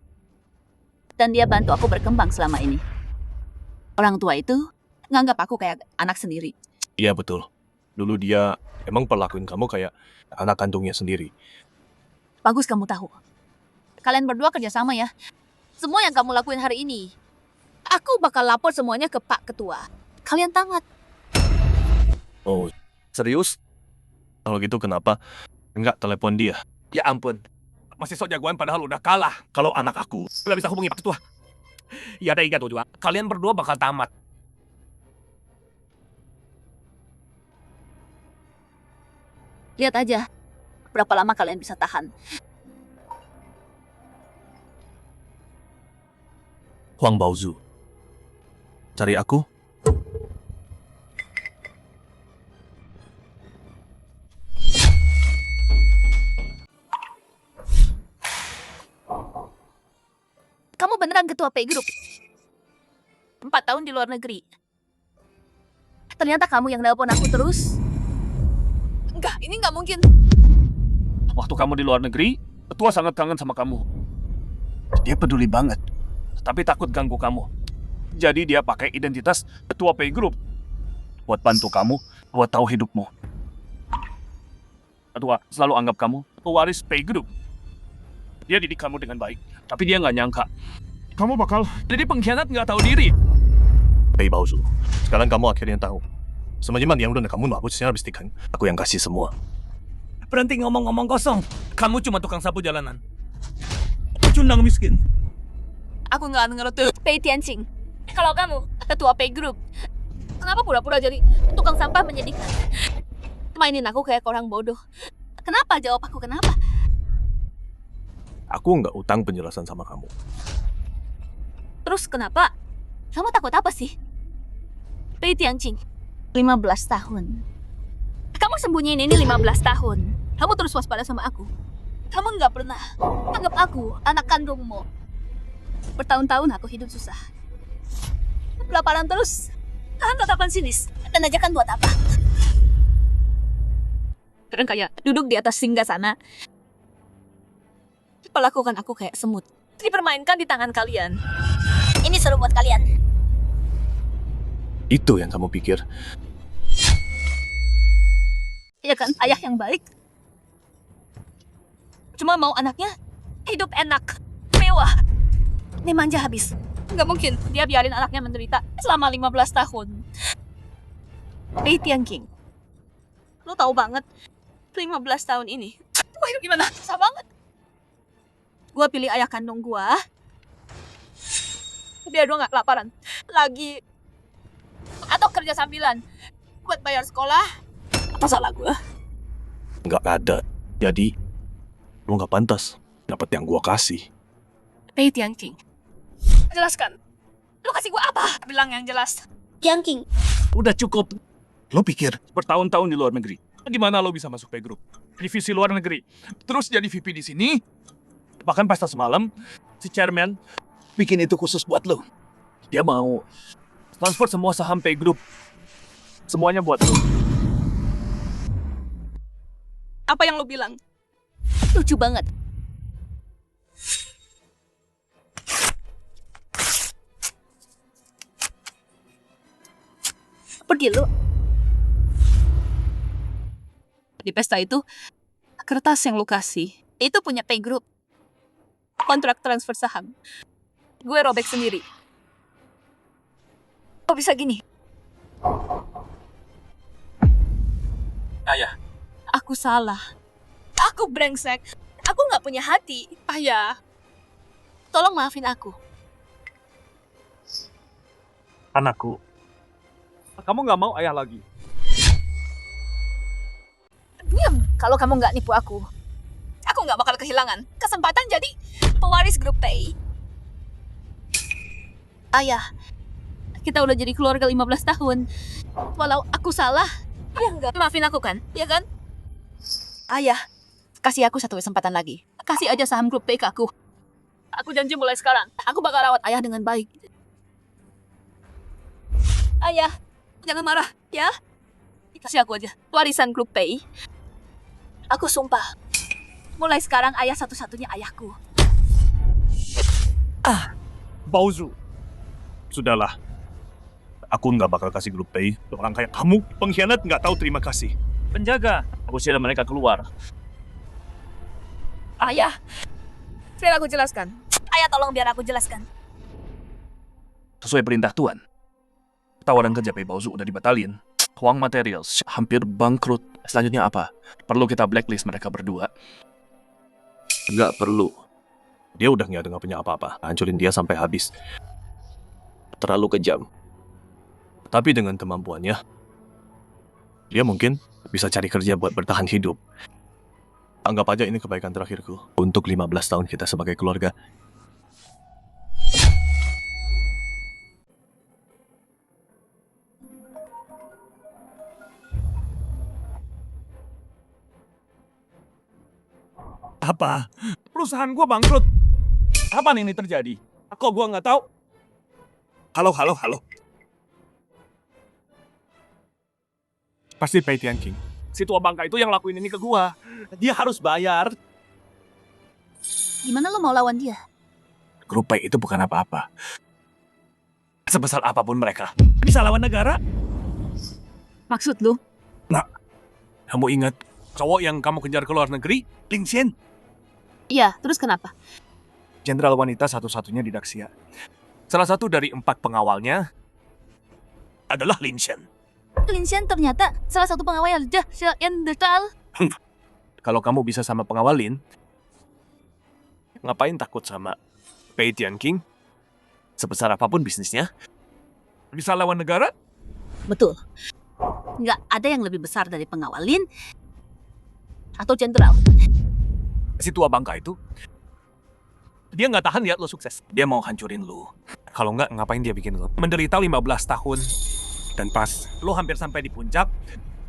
Dan dia bantu aku berkembang selama ini. Orang tua itu nganggap aku kayak anak sendiri. Iya betul. Dulu dia emang perlakuin kamu kayak anak kandungnya sendiri. Bagus kamu tahu. Kalian berdua kerjasama ya. Semua yang kamu lakuin hari ini, aku bakal lapor semuanya ke Pak Ketua. Kalian tamat. Oh, serius? Kalau gitu kenapa nggak telepon dia? Ya ampun. Masih sok jagoan padahal udah kalah. Kalau anak aku nggak bisa hubungi Pak Ketua. Ya ada ingat tuh juga. Kalian berdua bakal tamat. Lihat aja. Berapa lama kalian bisa tahan. Huang Baozu, cari aku? Kamu beneran ketua Pay Group? 4 tahun di luar negeri. Ternyata kamu yang nelpon aku terus. Enggak, ini nggak mungkin. Waktu kamu di luar negeri, Ketua sangat kangen sama kamu. Dia peduli banget. Tapi takut ganggu kamu. Jadi dia pakai identitas Ketua Pay Group. Buat bantu kamu, buat tahu hidupmu. Ketua selalu anggap kamu pewaris Pay Group. Dia didik kamu dengan baik. Tapi dia nggak nyangka. Kamu bakal jadi pengkhianat nggak tahu diri. Pei Baozu, sekarang kamu akhirnya tahu. Semajiman yang udah kamu aku secara bestikan. Aku yang kasih semua. Berhenti ngomong-ngomong kosong. Kamu cuma tukang sapu jalanan. Pecundang miskin. Aku nggak ngerti. Pei Tianqing. Kalau kamu ketua Pay Group, kenapa pura-pura jadi tukang sampah menyedihkan? Mainin aku kayak orang bodoh. Kenapa? Jawab aku kenapa? Aku nggak utang penjelasan sama kamu. Terus kenapa? Kamu takut apa sih? Pei Tianqing, 15 tahun. Kamu sembunyiin ini 15 tahun. Kamu terus waspada sama aku. Kamu nggak pernah anggap aku anak kandungmu. Bertahun-tahun aku hidup susah. Kelaparan terus. Tahan tatapan sinis. Dan ajakan buat apa? Kadang kayak duduk di atas singgasana. Perlakukan aku kayak semut. Dipermainkan di tangan kalian. Ini seru buat kalian. Itu yang kamu pikir. Ya kan, ayah yang baik. Cuma mau anaknya hidup enak, mewah. Ini manja habis. Nggak mungkin dia biarin anaknya menderita selama 15 tahun. Pei Tianqing, lo tahu banget 15 tahun ini. Wah, itu gimana? Susah banget. Gua pilih ayah kandung gua. Biar gua nggak kelaparan lagi. Atau kerja sambilan buat bayar sekolah. Apa salah gua? Nggak ada. Jadi, lu nggak pantas dapat yang gua kasih. Pei Tianqing, jelaskan. Lu kasih gua apa? Bilang yang jelas. Tianqing. Udah cukup. Lo pikir bertahun-tahun di luar negeri, gimana lo bisa masuk Pay Group? Divisi luar negeri, terus jadi VP di sini, bahkan pesta semalam, Si chairman bikin itu khusus buat lo. Dia mau transfer semua saham Pay Group. Semuanya buat lo. Apa yang lo bilang? Lucu banget. Pergi lo. Di pesta itu, kertas yang lo kasih, itu punya Pay Group. Kontrak transfer saham. Gue robek sendiri. Kok bisa gini? Ayah. Aku salah. Aku brengsek. Aku nggak punya hati. Ayah. Tolong maafin aku. Anakku. Kamu nggak mau ayah lagi. Diam kalau kamu nggak nipu aku. Aku nggak bakal kehilangan kesempatan jadi pewaris grup Pay. Ayah, kita udah jadi keluarga 15 tahun. Walau aku salah, ya enggak. Maafin aku kan? Ya kan? Ayah, kasih aku satu kesempatan lagi. Kasih aja saham grup Pay ke aku. Aku janji mulai sekarang, aku bakal rawat ayah dengan baik. Ayah, jangan marah, ya? Kasih aku aja warisan grup Pay. Aku sumpah, mulai sekarang ayah satu-satunya ayahku. Bauzu. Sudahlah. Aku nggak bakal kasih grup Pay ke orang kayak kamu. Pengkhianat nggak tahu terima kasih. Penjaga. Aku usir mereka keluar. Ayah, biar aku jelaskan. Ayah tolong biar aku jelaskan. Sesuai perintah Tuan, tawaran kerja Pay Bauzu udah dibatalin. Huang Materials hampir bangkrut. Selanjutnya apa? Perlu kita blacklist mereka berdua? Nggak perlu. Dia udah nggak punya apa-apa. Hancurin dia sampai habis. Terlalu kejam. Tapi dengan kemampuannya, dia mungkin bisa cari kerja buat bertahan hidup. Anggap aja ini kebaikan terakhirku untuk 15 tahun kita sebagai keluarga. Apa? Perusahaan gua bangkrut. Apa ini terjadi? Kok gua nggak tahu? Halo. Pasti Pei Tianqing. Si tua bangka itu yang lakuin ini ke gua. Dia harus bayar. Gimana lo mau lawan dia? Grup Pei itu bukan apa-apa. Sebesar apapun mereka, bisa lawan negara. Maksud lo? Kamu ingat cowok yang kamu kejar ke luar negeri? Lin Xian. Iya, terus kenapa? Jenderal wanita satu-satunya di Daxia. Salah satu dari 4 pengawalnya adalah Lin Xian. Lin Xian ternyata salah satu pengawal yang detail. Kalau kamu bisa sama pengawal Lin, ngapain takut sama Pei Tianqing? Sebesar apapun bisnisnya, bisa lawan negara? Betul. Nggak ada yang lebih besar dari pengawal Lin atau jenderal. Si tua bangka itu, dia nggak tahan lihat lo sukses. Dia mau hancurin lo. Kalau nggak, ngapain dia bikin lo menderita 15 tahun. Dan pas lo hampir sampai di puncak,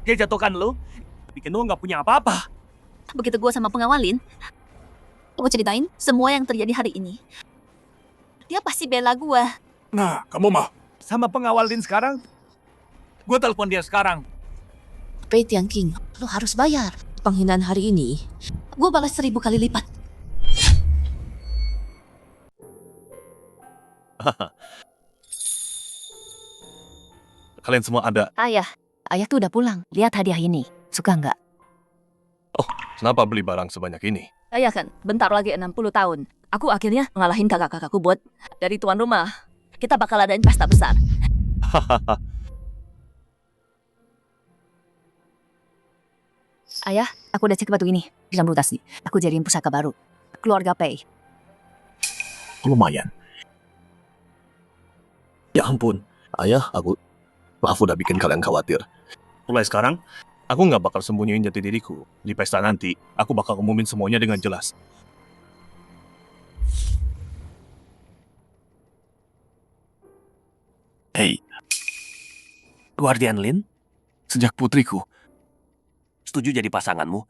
dia jatuhkan lo, bikin lo nggak punya apa-apa. Begitu gue sama pengawal Lin, gue ceritain semua yang terjadi hari ini. Dia pasti bela gue. Nah, kamu mah sama pengawal Lin sekarang? Gue telepon dia sekarang. Pei Tianqing, lo harus bayar. Penghinaan hari ini, gue balas 1000 kali lipat. Kalian semua ada. Ayah tuh udah pulang. Lihat hadiah ini. Suka nggak? Kenapa beli barang sebanyak ini? Ayah kan, bentar lagi 60 tahun. Aku akhirnya ngalahin kakak-kakakku buat dari tuan rumah. Kita bakal adain pesta besar. Ayah, aku udah cek batu ini. Bisa mutasi. Aku jadiin pusaka baru. Keluarga Pei. Lumayan. Ya ampun. Ayah, maaf udah bikin kalian khawatir. Mulai sekarang, aku nggak bakal sembunyiin jati diriku. Di pesta nanti, aku bakal umumin semuanya dengan jelas. Hei, Guardian Lin, sejak putriku setuju jadi pasanganmu,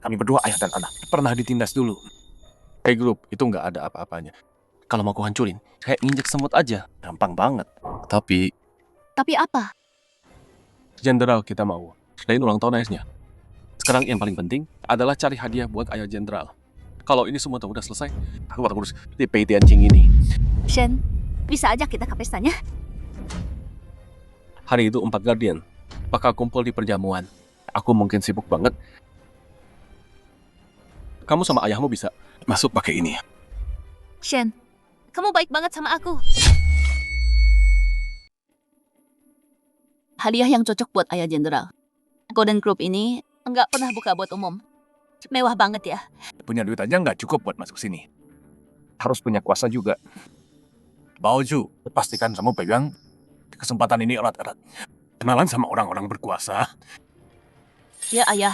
kami berdua ayah dan anak pernah ditindas dulu. Hey Group, itu nggak ada apa-apanya. Kalau mau aku hancurin, kayak nginjek semut aja. Gampang banget. Tapi, Tapi apa? Jenderal kita mau. Selain ulang tahun ayahnya. Sekarang yang paling penting adalah cari hadiah buat ayah Jenderal. Kalau ini semua udah selesai, aku bakal urus DP Tianjing ini. Shen, bisa aja kita ke pestanya. Hari itu 4 Guardian bakal kumpul di perjamuan. Aku mungkin sibuk banget. Kamu sama ayahmu bisa masuk pakai ini. Shen, kamu baik banget sama aku. Hadiah yang cocok buat ayah jenderal. Golden Group ini nggak pernah buka buat umum. Mewah banget ya. Punya duit aja nggak cukup buat masuk sini. Harus punya kuasa juga. Baoju, pastikan kamu pegang kesempatan ini erat-erat. Kenalan sama orang-orang berkuasa. Ya ayah.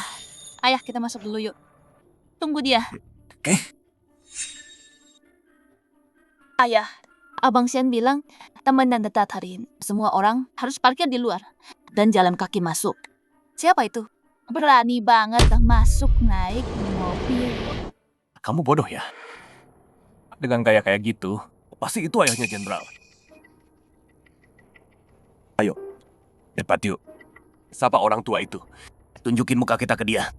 Ayah kita masuk dulu yuk. Tunggu dia. Oke. Ayah, Abang Shen bilang teman dan dekat hari ini semua orang harus parkir di luar dan jalan kaki masuk. Siapa itu? Berani banget masuk naik mobil. Kamu bodoh ya? Dengan kayak gitu, pasti itu ayahnya jenderal. Ayo, cepat yuk. Siapa orang tua itu? Tunjukin muka kita ke dia.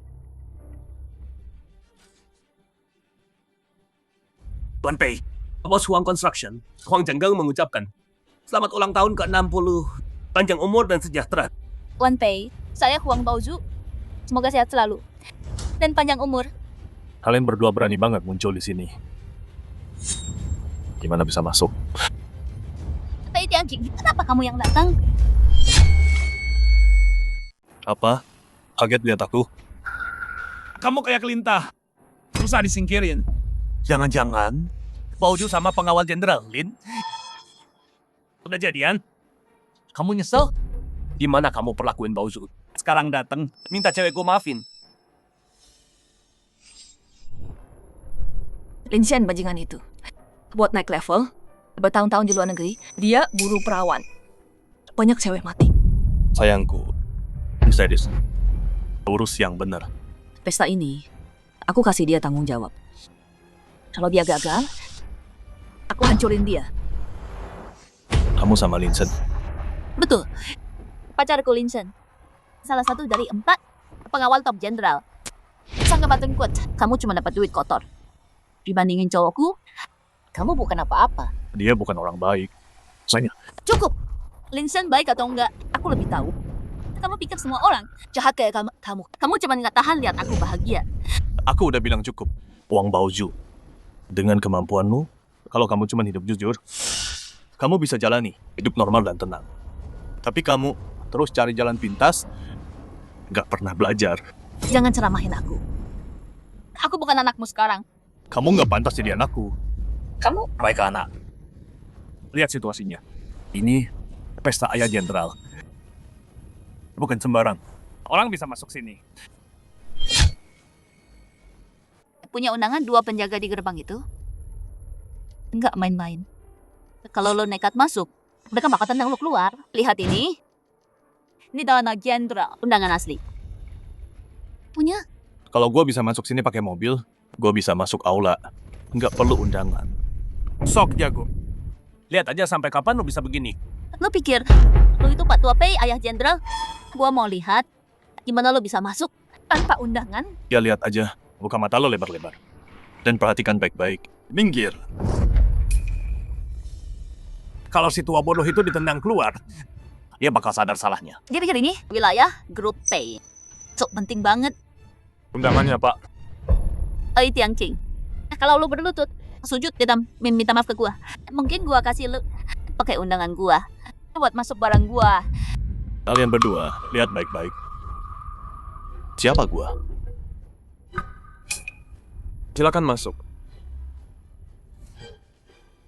Tuan Pei, Bos Huang Construction, Huang Zhenggang mengucapkan selamat ulang tahun ke-60, panjang umur dan sejahtera. Wan Pei, saya Huang Baozu. Semoga sehat selalu dan panjang umur. Kalian berdua berani banget muncul di sini. Gimana bisa masuk? Pei Tianqing, kenapa kamu yang datang? Apa? Kaget lihat aku? Kamu kayak kelintah. Susah disingkirin. Jangan-jangan Baoju sama pengawal jenderal, Lin? Udah jadian? Kamu nyesel? Gimana kamu perlakuin Baoju? Sekarang datang, minta cewekku maafin. Lin Shen bajingan itu. Buat naik level, bertahun-tahun di luar negeri, dia buru perawan. Banyak cewek mati. Sayangku, Mercedes, urus yang benar. Pesta ini, aku kasih dia tanggung jawab. Kalau dia gagal, aku hancurin dia. Kamu sama Linsen. Betul. Pacarku Lin Shen. Salah satu dari 4 pengawal top jenderal. Sang kebatun kuat, kamu cuma dapat duit kotor. Dibandingin cowokku, kamu bukan apa-apa. Dia bukan orang baik. Saya. Cukup. Lin Shen baik atau enggak, aku lebih tahu. Kamu pikir semua orang jahat kayak kamu. Kamu cuma nggak tahan lihat aku bahagia. Aku udah bilang cukup. Wang Baoju. Dengan kemampuanmu, kalau kamu cuma hidup jujur, kamu bisa jalani hidup normal dan tenang. Tapi kamu terus cari jalan pintas, nggak pernah belajar. Jangan ceramahin aku. Aku bukan anakmu sekarang. Kamu nggak pantas jadi anakku. Kamu Baik anak. Lihat situasinya. Ini pesta ayah jenderal. Bukan sembarang. Orang bisa masuk sini. punya undangan 2 penjaga di gerbang itu. Enggak main-main. Kalau lo nekat masuk, mereka bakal tendang lo keluar. Lihat ini. Ini dana jenderal, undangan asli. Punya? Kalau gue bisa masuk sini pakai mobil, gue bisa masuk aula. Nggak perlu undangan. Sok jago. Lihat aja sampai kapan lo bisa begini. Lo pikir lo itu Pak Tua Pei, ayah jenderal? Gua mau lihat gimana lo bisa masuk tanpa undangan. Ya lihat aja, buka mata lo lebar-lebar. Dan perhatikan baik-baik. Minggir. Kalau si tua bodoh itu ditendang keluar, dia bakal sadar salahnya. Dia pikir ini wilayah grup P. Sok penting banget. Undangannya, Pak. Tianqing. Kalau lo berlutut, sujud dan minta maaf ke gua. Mungkin gua kasih lo pakai undangan gua buat masuk barang gua. Kalian berdua, lihat baik-baik. Siapa gua? Silakan masuk.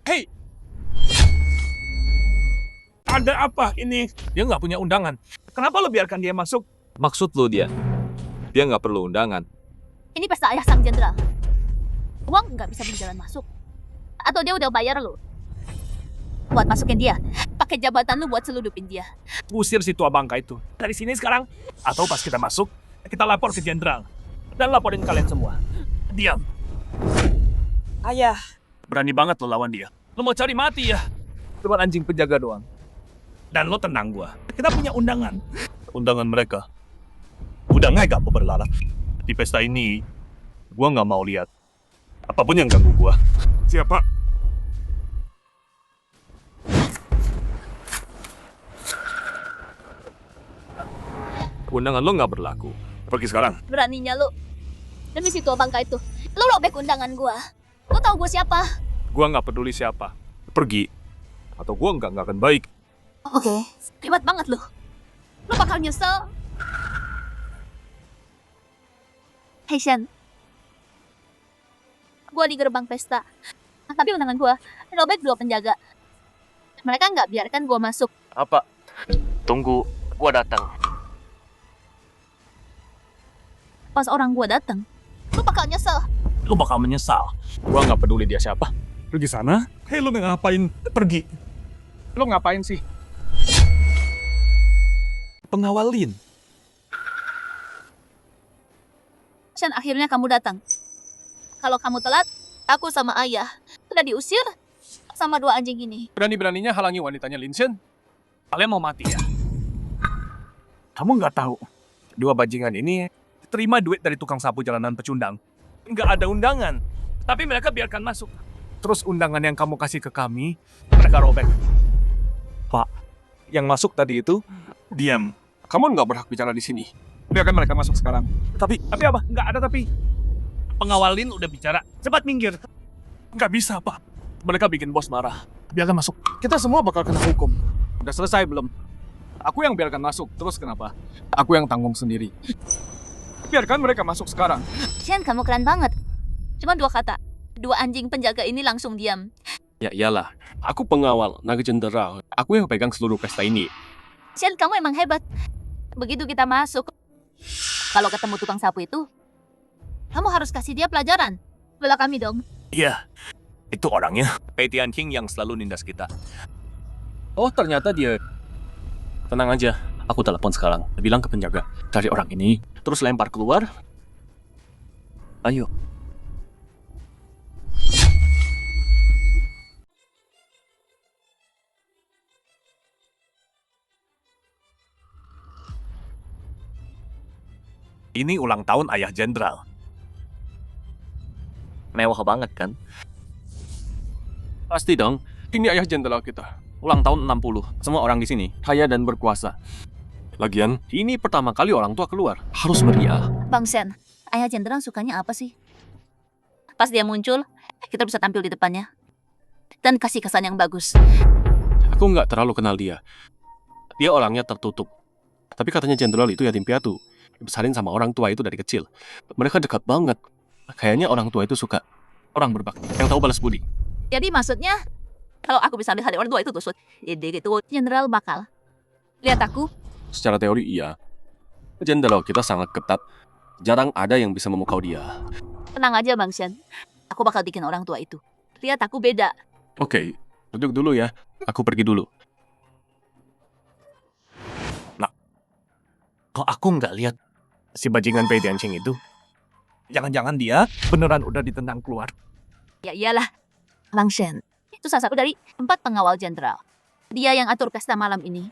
Hei! Ada apa ini? Dia nggak punya undangan. Kenapa lo biarkan dia masuk? Maksud lo dia nggak perlu undangan. Ini pesta ayah sang jenderal. Uang nggak bisa beli jalan masuk. Atau dia udah bayar lo buat masukin dia. Pakai jabatan lu buat seludupin dia. Usir si tua bangka itu dari sini sekarang. Atau pas kita masuk, kita lapor ke jenderal. Dan laporin kalian semua. Diam. Ayah, Berani banget lo lawan dia. Lo mau cari mati ya? Cuma anjing penjaga doang. Dan lo tenang gua. Kita punya undangan. Undangan mereka. Udah nggak apa berlalah. Di pesta ini, gua nggak mau lihat apapun yang ganggu gua. Siapa? Undangan lo nggak berlaku. Pergi sekarang. Beraninya lu. Demi si tua bangka itu. Lu robek undangan gua. Lu tahu gua siapa? Gua nggak peduli siapa. Pergi. Atau gua nggak akan baik. Oke. Ribet banget lu. Lu bakal nyesel. Hei Shen. Gua di gerbang pesta. Tapi undangan gua robek 2 penjaga. Mereka nggak biarkan gua masuk. Apa? Tunggu, gua datang. Pas orang gua datang, lu bakal nyesel. Lo bakal menyesal. Gua nggak peduli dia siapa. Pergi sana? Hei, lo ngapain? Pergi. Lo ngapain sih? Pengawalin. Shen, akhirnya kamu datang. Kalau kamu telat, aku sama ayah sudah diusir sama 2 anjing ini. Berani-beraninya halangi wanitanya Lin Shen. Kalian mau mati ya? Kamu nggak tahu. 2 bajingan ini terima duit dari tukang sapu jalanan pecundang. Nggak ada undangan. Tapi mereka biarkan masuk. Terus undangan yang kamu kasih ke kami, mereka robek. Pak, yang masuk tadi itu, Diam. Kamu nggak berhak bicara di sini. Biarkan mereka masuk sekarang. Tapi apa? Nggak ada tapi. Pengawalin udah bicara. Cepat minggir. Nggak bisa, Pak. Mereka bikin bos marah. Biarkan masuk. Kita semua bakal kena hukum. Udah selesai belum? Aku yang biarkan masuk. Terus kenapa? Aku yang tanggung sendiri. Biarkan mereka masuk sekarang. Shen, kamu keren banget. Cuma 2 kata. 2 anjing penjaga ini langsung diam. ya iyalah. Aku pengawal naga jenderal. Aku yang pegang seluruh pesta ini. Shen, kamu emang hebat. Begitu kita masuk, kalau ketemu tukang sapu itu, kamu harus kasih dia pelajaran. Bela kami dong. Iya. Itu orangnya. Pei Tianqing yang selalu nindas kita. Oh, ternyata dia. Tenang aja. Aku telepon sekarang. Bilang ke penjaga. Cari orang ini. Terus lempar keluar. Ayo. Ini ulang tahun ayah jenderal. Mewah banget kan? Pasti dong. Ini ayah jenderal kita. Ulang tahun 60. Semua orang di sini kaya dan berkuasa. Lagian, ini pertama kali orang tua keluar. Harus meriah. Bang Shen, ayah jenderal sukanya apa sih? Pas dia muncul, kita bisa tampil di depannya. Dan kasih kesan yang bagus. Aku nggak terlalu kenal dia. Dia orangnya tertutup. Tapi katanya jenderal itu yatim piatu. Dibesarin sama orang tua itu dari kecil. Mereka dekat banget. Kayaknya orang tua itu suka orang berbakti, yang tahu balas budi. Jadi maksudnya, kalau aku bisa lihat orang tua itu tusuk, jadi gitu, jenderal bakal lihat aku. Secara teori iya. Jenderal kita sangat ketat. Jarang ada yang bisa memukau dia. Tenang aja Bang Shen, aku bakal bikin orang tua itu lihat aku beda. Oke, duduk dulu ya. Aku pergi dulu. Kok aku nggak lihat si bajingan Pei Tianqing itu? Jangan-jangan dia beneran udah ditendang keluar. Ya iyalah, Bang Shen, itu salah satu dari 4 pengawal jenderal. Dia yang atur pesta malam ini.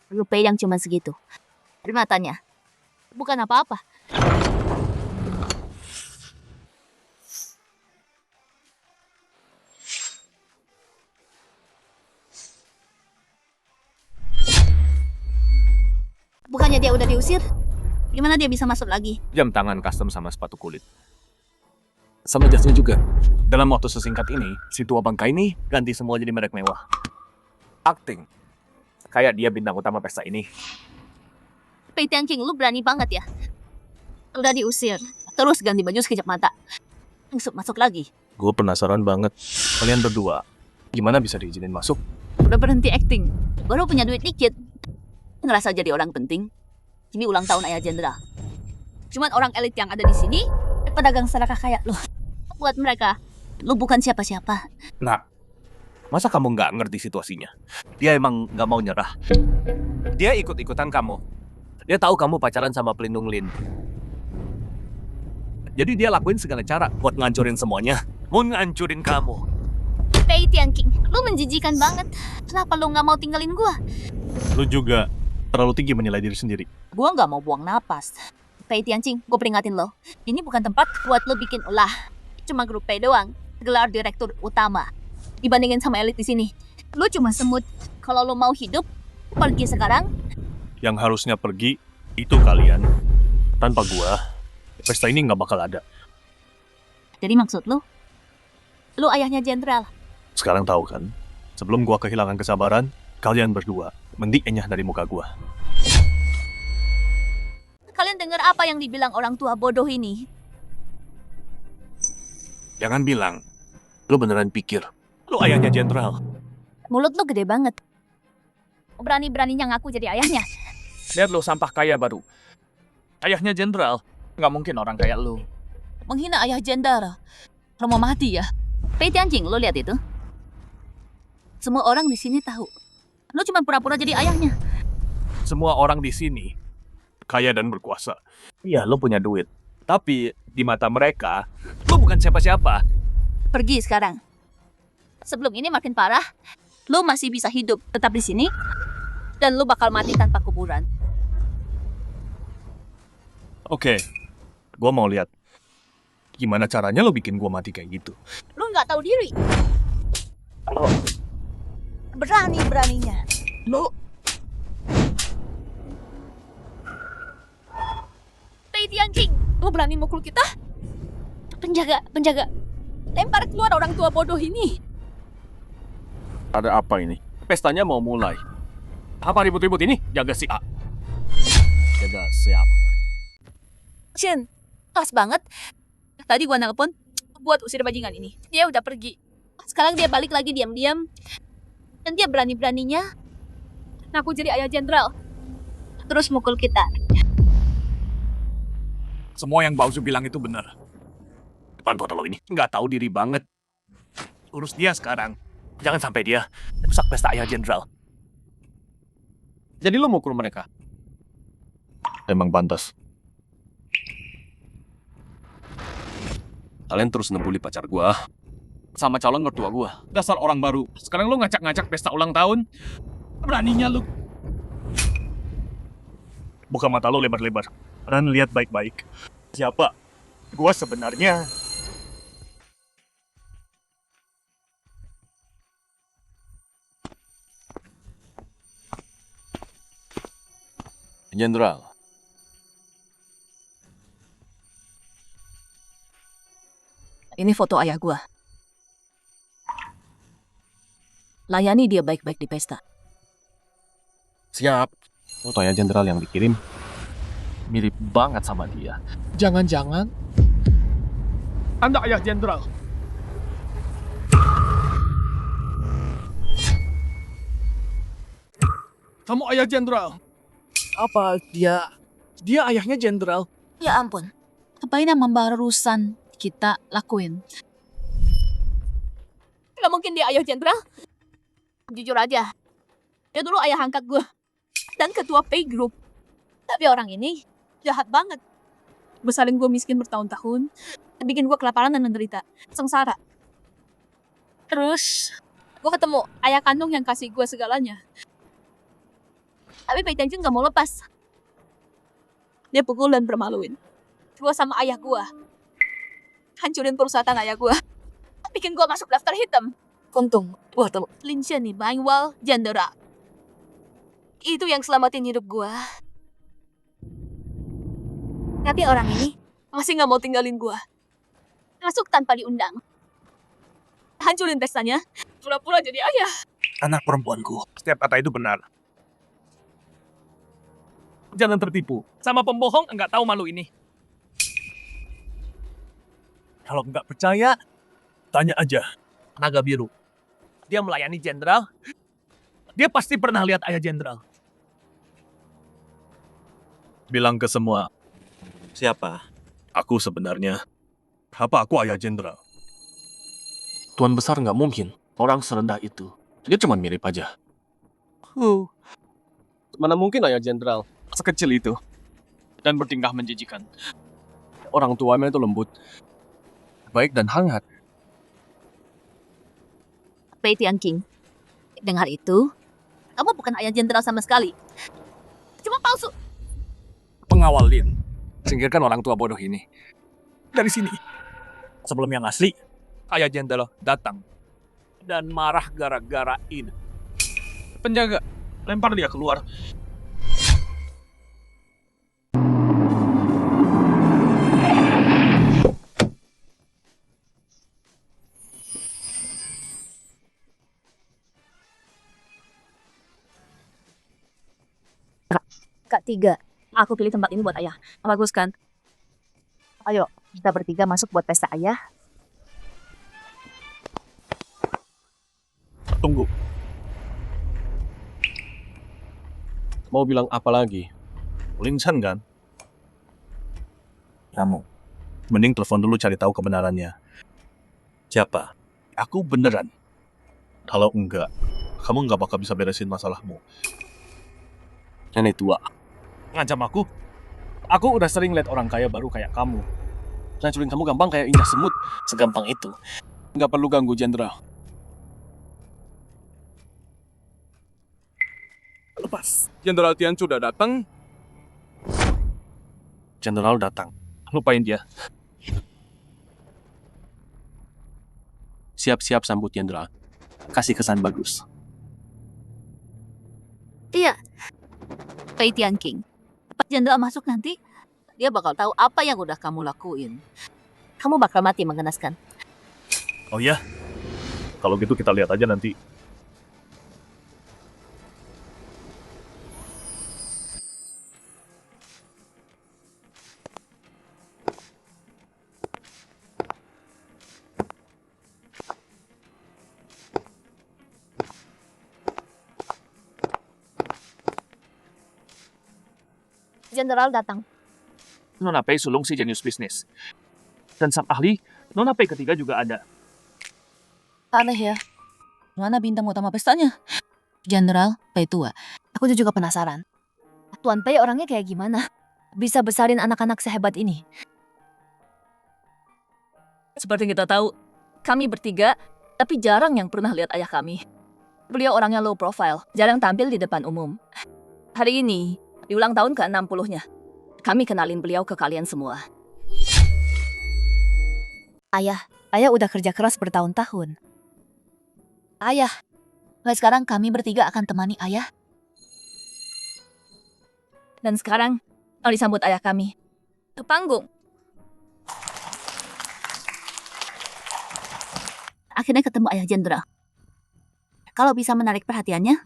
Rupiah yang cuma segitu. Dari matanya, bukan apa-apa. Bukannya dia udah diusir? Gimana dia bisa masuk lagi? Jam tangan custom sama sepatu kulit. Sama jasnya juga. Dalam waktu sesingkat ini, si tua bangka ini ganti semua jadi merek mewah. Acting. Kayak dia bintang utama pesta ini. Pei Tianqing, lu berani banget ya? Udah diusir, terus ganti baju sekejap mata. Masuk lagi. Gue penasaran banget. Kalian berdua, gimana bisa diizinin masuk? Udah berhenti acting. Baru punya duit dikit. Ngerasa jadi orang penting. Ini ulang tahun ayah jenderal. Cuman orang elit yang ada di sini, pedagang sedekah kayak lu. Buat mereka, lu bukan siapa-siapa. Nah, masa kamu nggak ngerti situasinya? Dia emang nggak mau nyerah. Dia ikut-ikutan kamu. Dia tahu kamu pacaran sama pelindung Lin. Jadi dia lakuin segala cara buat ngancurin semuanya. Mau ngancurin kamu. Pei Tianqing, lu menjijikan banget. Kenapa lu nggak mau tinggalin gua? Lu juga terlalu tinggi menilai diri sendiri. Gua nggak mau buang napas. Pei Tianqing, gue peringatin lo. Ini bukan tempat buat lo bikin ulah. Cuma grup Pei doang. Gelar direktur utama. Dibandingin sama elit di sini. Lu cuma semut. Kalau lo mau hidup, pergi sekarang. Yang harusnya pergi itu kalian. Tanpa gua, pesta ini nggak bakal ada. Jadi maksud lu ayahnya jenderal. Sekarang tahu kan? Sebelum gua kehilangan kesabaran, kalian berdua mending enyah dari muka gua. Kalian dengar apa yang dibilang orang tua bodoh ini? Jangan bilang, lu beneran pikir, lu ayahnya jenderal. Mulut lu gede banget. Berani-beraninya ngaku jadi ayahnya. Lihat lo sampah kaya baru. Ayahnya jenderal. Nggak mungkin orang kayak lu. Menghina ayah jenderal. Kalau mau mati ya. Pei Tianqing, lu lihat itu? Semua orang di sini tahu. Lu cuma pura-pura jadi ayahnya. Semua orang di sini kaya dan berkuasa. Iya, lo punya duit. Tapi di mata mereka, lo bukan siapa-siapa. Pergi sekarang. Sebelum ini makin parah, lu masih bisa hidup tetap di sini, dan lu bakal mati tanpa kuburan. Oke, gua mau lihat gimana caranya lo bikin gua mati kayak gitu. Lu nggak tahu diri. Berani-beraninya. Lu Pei Tianqing, lu berani mukul kita? Penjaga, lempar keluar orang tua bodoh ini. Ada apa ini? Pestanya mau mulai. Apa ribut-ribut ini? Jaga si A. Jaga siapa? Shin, kelas banget. Tadi gua nelpon buat usir bajingan ini. Dia udah pergi. Sekarang dia balik lagi diam-diam. Dan dia berani-beraninya ngaku jadi ayah jenderal. Terus mukul kita. Semua yang Bauzu bilang itu benar. Depan foto lo ini nggak tahu diri banget. Urus dia sekarang. Jangan sampai dia rusak pesta ayah jenderal. Jadi lo mukul mereka? Emang pantas. Kalian terus nebuli pacar gua sama calon mertua gua. Dasar orang baru. Sekarang lo ngacak-ngacak pesta ulang tahun. Beraninya lo. Buka mata lo lebar-lebar. Dan lihat baik-baik. Siapa gua sebenarnya? Jenderal. Ini foto ayah gua. Layani dia baik-baik di pesta. Siap. Foto ayah jenderal yang dikirim mirip banget sama dia. Jangan-jangan Anda ayah jenderal. Kamu ayah jenderal. Apa dia ayahnya jenderal? Ya ampun. Apa ini yang barusan kita lakuin? Gak mungkin dia ayah jenderal. Jujur aja. Dia dulu ayah angkat gue. Dan ketua Pei Group. Tapi orang ini jahat banget. Besarin gue miskin bertahun-tahun. Bikin gue kelaparan dan menderita. Sengsara. Terus gue ketemu ayah kandung yang kasih gue segalanya. Tapi Pei Tianqing gak mau lepas. Dia pukul dan bermaluin. Gue sama ayah gue. Hancurin perusahaan ayah gue. Bikin gue masuk daftar hitam. Untung gua temu. Lin Shen nih, Bangwal Jenderal. Itu yang selamatin hidup gue. Tapi orang ini masih gak mau tinggalin gue. Masuk tanpa diundang. Hancurin pestanya. Pura-pura jadi ayah. Anak perempuanku. Setiap kata itu benar. Jangan tertipu. Sama pembohong enggak tahu malu ini. Kalau enggak percaya, tanya aja. Naga Biru. Dia melayani jenderal. Dia pasti pernah lihat ayah jenderal. Bilang ke semua. Siapa? Aku sebenarnya. Apa aku ayah jenderal? Tuan besar nggak mungkin. Orang serendah itu. Dia cuma mirip aja. Mana mungkin ayah jenderal sekecil itu. Dan bertingkah menjijikan. Orang tuanya itu lembut. Baik dan hangat. Pei Tianqing. Dengar itu, kamu bukan ayah jenderal sama sekali. Cuma palsu. Pengawal Lin, singkirkan orang tua bodoh ini. Dari sini. Sebelum yang asli, ayah jenderal datang dan marah gara-gara ini. Penjaga, lempar dia keluar. Kak Tiga, aku pilih tempat ini buat ayah. Bagus kan? Ayo, kita bertiga masuk buat pesta ayah. Tunggu. Mau bilang apa lagi? Lingsan kan? Kamu. Mending telepon dulu cari tahu kebenarannya. Siapa? Aku beneran. Kalau enggak, kamu nggak bakal bisa beresin masalahmu. Nenek tua. Ngancam aku? Aku udah sering lihat orang kaya baru kayak kamu. Ngancurin kamu gampang kayak injak semut. Segampang itu. Nggak perlu ganggu jenderal. Lepas. Jenderal Tian sudah datang. Jenderal datang. Lupain dia. Siap-siap sambut jenderal. Kasih kesan bagus. Iya. Pei Tianqing. Pas jenderal masuk nanti, dia bakal tahu apa yang udah kamu lakuin. Kamu bakal mati mengenaskan. Oh ya? Kalau gitu kita lihat aja nanti. Jenderal datang. Nona Pei sulung si jenius bisnis. Dan sang ahli, Nona Pei ketiga juga ada. Aneh ya. Mana bintang utama pestanya? Jenderal Pei tua. Aku juga penasaran. Tuan Pei orangnya kayak gimana? Bisa besarin anak-anak sehebat ini. Seperti kita tahu, kami bertiga, tapi jarang yang pernah lihat ayah kami. Beliau orangnya low profile, jarang tampil di depan umum. Hari ini, di ulang tahun ke-60-nya, kami kenalin beliau ke kalian semua. Ayah udah kerja keras bertahun-tahun. Ayah, mulai sekarang kami bertiga akan temani ayah. Dan sekarang, mau disambut ayah kami ke panggung. Akhirnya ketemu ayah jenderal. Kalau bisa menarik perhatiannya,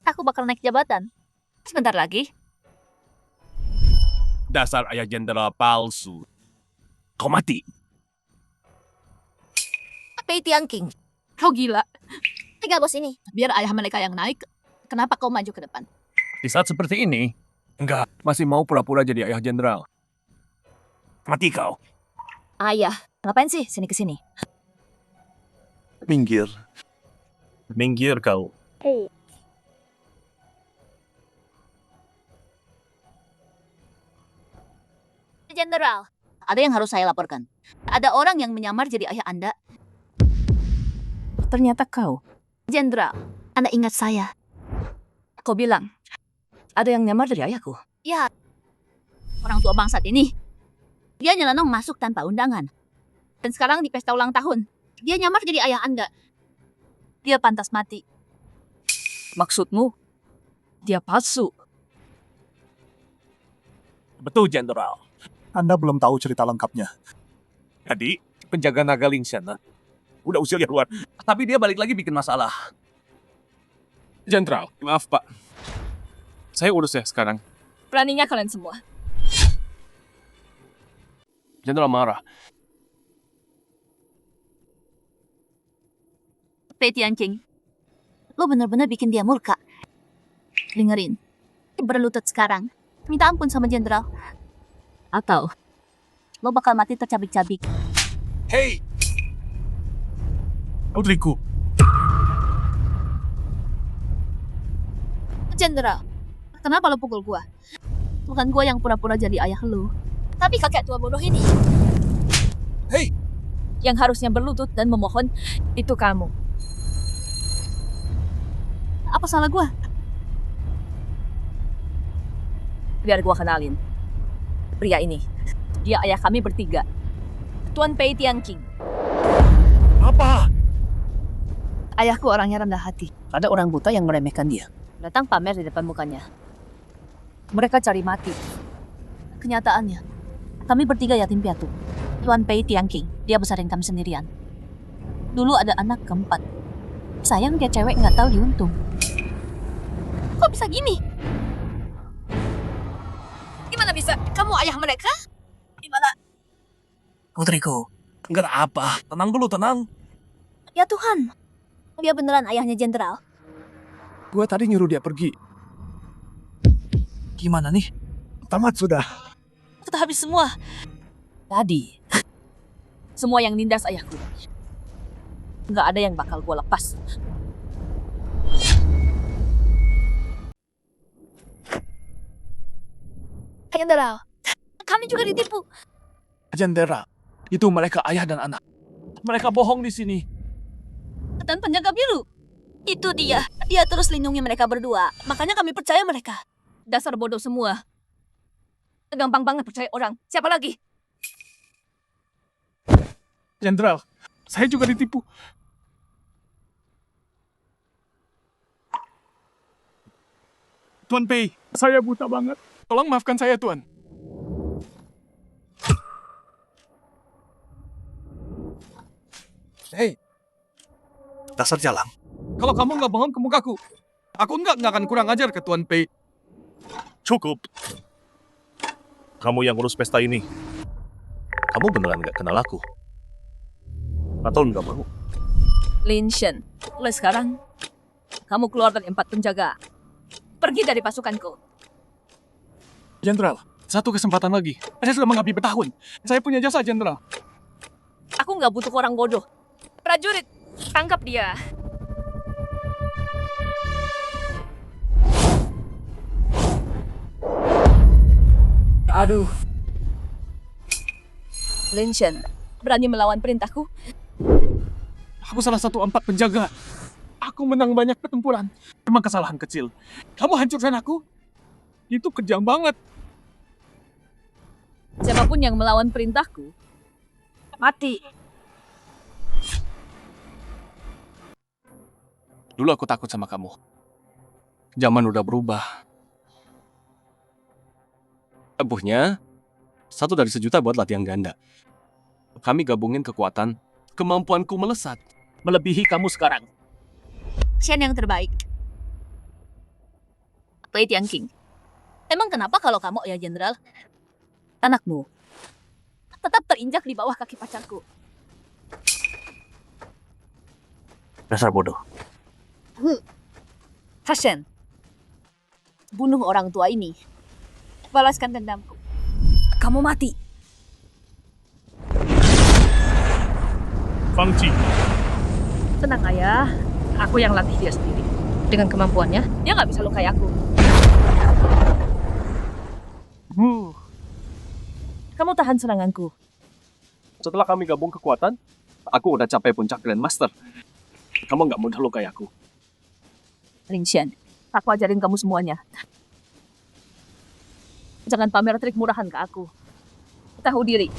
aku bakal naik jabatan. Sebentar lagi. Dasar ayah jenderal palsu. Kau mati. Pei Tianqing, kau gila. Tinggal bos ini. Biar ayah mereka yang naik, kenapa kau maju ke depan? Di saat seperti ini, enggak, masih mau pura-pura jadi ayah jenderal. Mati kau. Ayah, ngapain sih sini-kesini? Minggir. Minggir kau. Jenderal, ada yang harus saya laporkan. Ada orang yang menyamar jadi ayah Anda. Ternyata kau. Jenderal, Anda ingat saya. Kau bilang, ada yang nyamar dari ayahku. Ya, orang tua bangsat ini. Dia nyelenong masuk tanpa undangan. Dan sekarang di pesta ulang tahun, dia nyamar jadi ayah Anda. Dia pantas mati. Maksudmu, dia palsu. Betul, jenderal. Anda belum tahu cerita lengkapnya. Jadi, penjaga naga Lingxian udah usir dia keluar. Tapi dia balik lagi bikin masalah. Jenderal, maaf pak. Saya urus ya sekarang. Beraninya kalian semua. Jenderal marah. Pei Tianqing, lo bener-bener bikin dia murka. Dengerin, berlutut sekarang. Minta ampun sama jenderal. Atau lo bakal mati tercabik-cabik. Hei! Putriku. Jenderal, kenapa lo pukul gua? Bukan gua yang pura-pura jadi ayah lo, tapi kakek tua bodoh ini. Hei! Yang harusnya berlutut dan memohon, itu kamu. Apa salah gua? Biar gua kenalin. Pria ini, dia ayah kami bertiga. Tuan Pei Tianqing. Apa? Ayahku orangnya rendah hati. Ada orang buta yang meremehkan dia. Datang pamer di depan mukanya. Mereka cari mati. Kenyataannya, kami bertiga yatim piatu. Tuan Pei Tianqing, dia besarin kami sendirian. Dulu ada anak keempat. Sayang dia cewek nggak tahu diuntung. Kok bisa gini? Gimana bisa? Kamu ayah mereka? Gimana? Putriku, enggak apa. Tenang dulu, tenang. Ya Tuhan, dia beneran ayahnya jenderal. Gua tadi nyuruh dia pergi. Gimana nih? Tamat sudah. Kita habis semua. Tadi, semua yang nindas ayahku. Nggak ada yang bakal gua lepas. Jenderal, kami juga ditipu. Jendera, itu mereka ayah dan anak. Mereka bohong di sini. Dan penjaga biru. Itu dia. Dia terus lindungi mereka berdua. Makanya kami percaya mereka. Dasar bodoh semua. Gampang banget percaya orang. Siapa lagi? Jenderal, saya juga ditipu. Tuan Pei, saya buta banget. Tolong maafkan saya, Tuan. Hei, dasar jalang. Kalau kamu nggak bohong ke mukaku, aku nggak akan kurang ajar ke Tuan Pei. Cukup. Kamu yang urus pesta ini. Kamu beneran nggak kenal aku? Atau nggak mau? Lin Shen, mulai sekarang, kamu keluar dari 4 penjaga. Pergi dari pasukanku. Jenderal, satu kesempatan lagi. Saya sudah mengabdi bertahun. Saya punya jasa, Jenderal. Aku nggak butuh orang bodoh. Prajurit, tangkap dia. Aduh, Lin Shen, berani melawan perintahku? Aku salah satu 4 penjaga. Aku menang banyak pertempuran. Cuma kesalahan kecil. Kamu hancurkan aku? Itu kejam banget. Siapapun yang melawan perintahku, mati. Dulu aku takut sama kamu. Zaman udah berubah. Ebuhnya, 1 dari sejuta buat latihan ganda. Kami gabungin kekuatan, kemampuanku melesat. melebihi kamu sekarang. Shen yang terbaik. Pei Tianqing, Emang kenapa kalau kamu ayah jenderal anakmu tetap terinjak di bawah kaki pacarku? Dasar bodoh. Hashen, bunuh orang tua ini. Balaskan dendamku. Kamu mati. Fang Qi, Tenang ayah, aku yang latih dia sendiri. Dengan kemampuannya, dia nggak bisa lukai aku. Kamu tahan seranganku. Setelah kami gabung kekuatan, aku udah capai puncak Grandmaster. Kamu nggak mudah lukai aku. Lin Shen, aku ajarin kamu semuanya. Jangan pamer trik murahan ke aku. Tahu diri.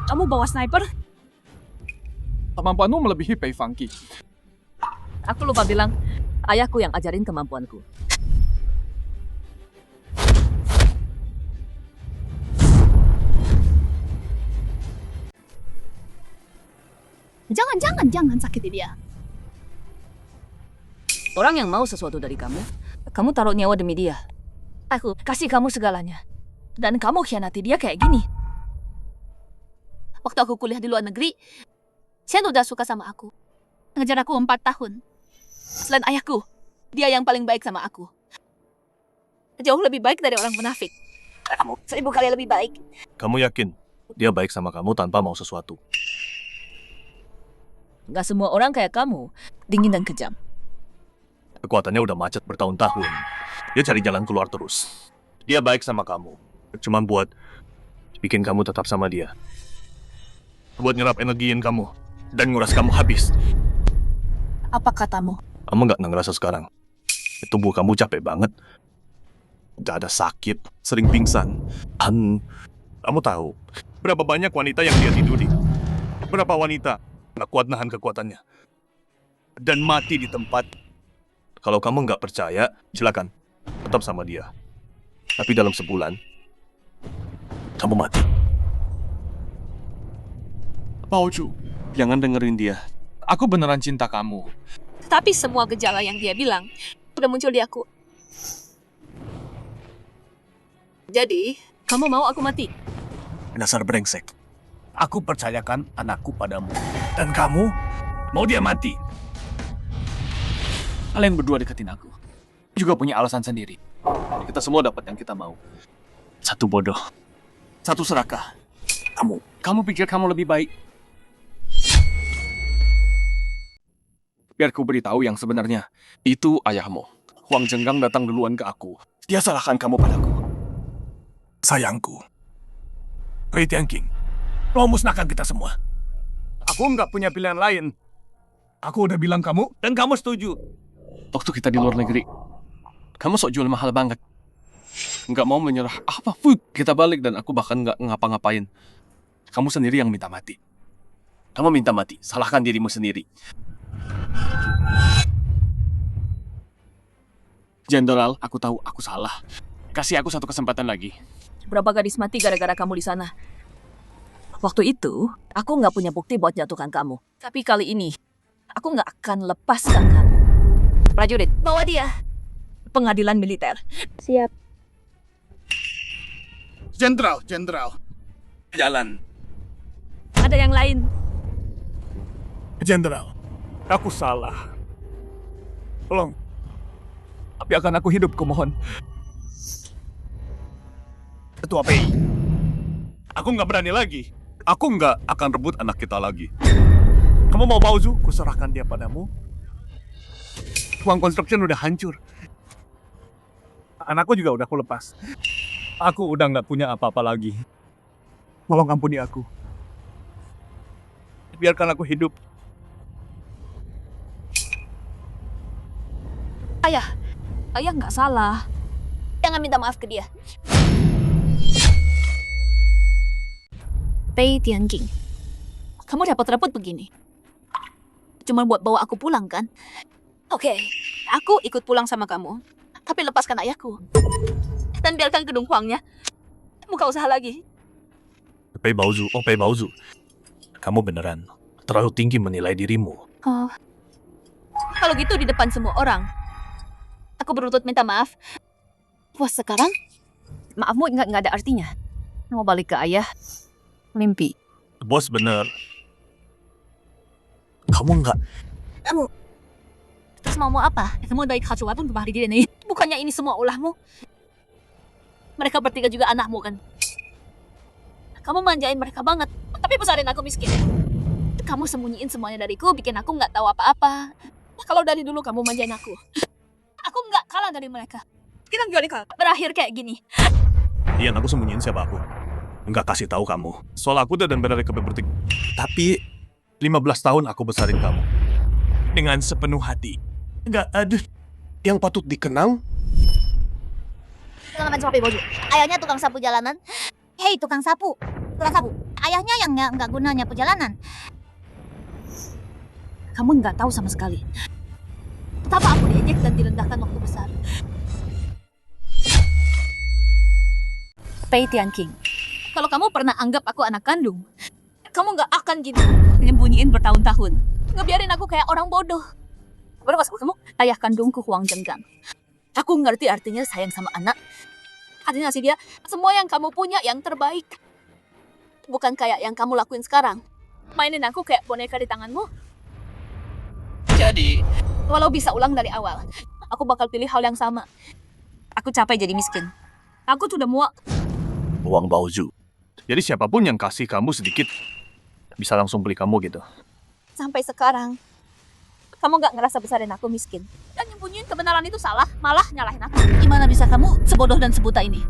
Kamu bawa sniper? Kemampuanmu melebihi Pei Fang Qi. Aku lupa bilang, ayahku yang ajarin kemampuanku. Jangan sakiti dia. Orang yang mau sesuatu dari kamu, kamu taruh nyawa demi dia. Aku kasih kamu segalanya. Dan kamu khianati dia kayak gini. Waktu aku kuliah di luar negeri, Shen udah suka sama aku. Ngejar aku 4 tahun. Selain ayahku, dia yang paling baik sama aku. Jauh lebih baik dari orang munafik. Kamu 1000 kali lebih baik. kamu yakin dia baik sama kamu tanpa mau sesuatu? Gak semua orang kayak kamu, dingin dan kejam. Kekuatannya udah macet bertahun-tahun. Dia cari jalan keluar terus. Dia baik sama kamu. Cuman buat bikin kamu tetap sama dia. Buat nyerap energiin kamu. Dan nguras kamu habis. Apa katamu? Kamu nggak ngerasa sekarang? Tubuh kamu capek banget. Udah ada sakit, sering pingsan. Kamu tahu berapa banyak wanita yang dia tiduri? Berapa wanita nggak kuat nahan kekuatannya dan mati di tempat. Kalau kamu nggak percaya, silakan tetap sama dia. Tapi dalam sebulan, kamu mati. Baoju, jangan dengerin dia. Aku beneran cinta kamu. Tapi semua gejala yang dia bilang udah muncul di aku. Jadi, kamu mau aku mati? Dasar brengsek. Aku percayakan anakku padamu. Dan kamu mau dia mati. Kalian berdua deketin aku. Juga punya alasan sendiri. Kita semua dapat yang kita mau. Satu bodoh. Satu serakah. Kamu pikir kamu lebih baik? Biar ku beritahu yang sebenarnya. Itu ayahmu. Huang Zhenggang datang duluan ke aku. Dia salahkan kamu padaku. Sayangku. Wei Tianqing, mau musnahkan kita semua. Aku nggak punya pilihan lain. Aku udah bilang kamu, dan kamu setuju. Waktu kita di luar negeri, kamu sok jual mahal banget. Nggak mau menyerah apapun. Kita balik dan aku bahkan nggak ngapa-ngapain. Kamu sendiri yang minta mati. Kamu minta mati, salahkan dirimu sendiri. Jenderal, aku tahu aku salah. Kasih aku satu kesempatan lagi. Berapa gadis mati gara-gara kamu di sana? Waktu itu, aku nggak punya bukti buat jatuhkan kamu. Tapi kali ini, aku nggak akan lepaskan kamu. Prajurit, bawa dia. Pengadilan militer. Siap. Jenderal. Jalan. Ada yang lain. Jenderal, aku salah. Tolong. Tapi akan aku hidup, kumohon. Ketua PI. Aku nggak berani lagi. Aku nggak akan rebut anak kita lagi. Kamu mau Baozu? Kuserahkan dia padamu. Uang construction udah hancur. Anakku juga udah aku lepas. Aku udah nggak punya apa-apa lagi. Tolong ampuni aku. Biarkan aku hidup. Ayah nggak salah. Jangan minta maaf ke dia. Wei Tianqing, kamu repot-repot begini. Cuma buat bawa aku pulang, kan? Oke, aku ikut pulang sama kamu. Tapi lepaskan ayahku. Dan biarkan gedung Huangnya. Buka usaha lagi. Pei Baozu. Kamu beneran terlalu tinggi menilai dirimu. Oh. Kalau gitu di depan semua orang, aku berlutut minta maaf. Wah, sekarang maafmu nggak ada artinya. Mau balik ke ayah, mimpi. Bos bener. Kamu nggak. Terus mau apa? Kamu dari kacau pun kemarin dia nih. Bukannya ini semua ulahmu? Mereka bertiga juga anakmu, kan? Kamu manjain mereka banget, tapi besarin aku miskin. Kamu sembunyiin semuanya dariku, bikin aku nggak tahu apa-apa. Kalau dari dulu kamu manjain aku nggak kalah dari mereka. Kita nggak berakhir kayak gini. Ian, aku sembunyiin siapa aku. Nggak kasih tahu kamu. Soal aku dan dari kebertik. Tapi 15 tahun aku besarin kamu dengan sepenuh hati. Nggak ada yang patut dikenang. Pengalaman sama Bojo. Ayahnya tukang sapu jalanan. Hei, tukang sapu. Ayahnya yang nggak guna nyapu jalanan. Kamu nggak tahu sama sekali. Betapa aku diejek dan direndahkan waktu besar. Wei Tianqing, Kalau kamu pernah anggap aku anak kandung, kamu nggak akan gini nyembunyiin bertahun-tahun. Ngebiarin aku kayak orang bodoh. Baru masuk kamu, ayah kandungku Huang Zhenggang. Aku ngerti artinya sayang sama anak. Artinya ngasih dia semua yang kamu punya yang terbaik. Bukan kayak yang kamu lakuin sekarang. Mainin aku kayak boneka di tanganmu. Jadi, walau bisa ulang dari awal, aku bakal pilih hal yang sama. Aku capek jadi miskin. Aku sudah muak. Wang Baozu. Jadi siapapun yang kasih kamu sedikit, bisa langsung beli kamu gitu. Sampai sekarang, kamu gak ngerasa besarin aku miskin. Dan nyembunyiin kebenaran itu salah, malah nyalahin aku. Gimana bisa kamu sebodoh dan sebuta ini?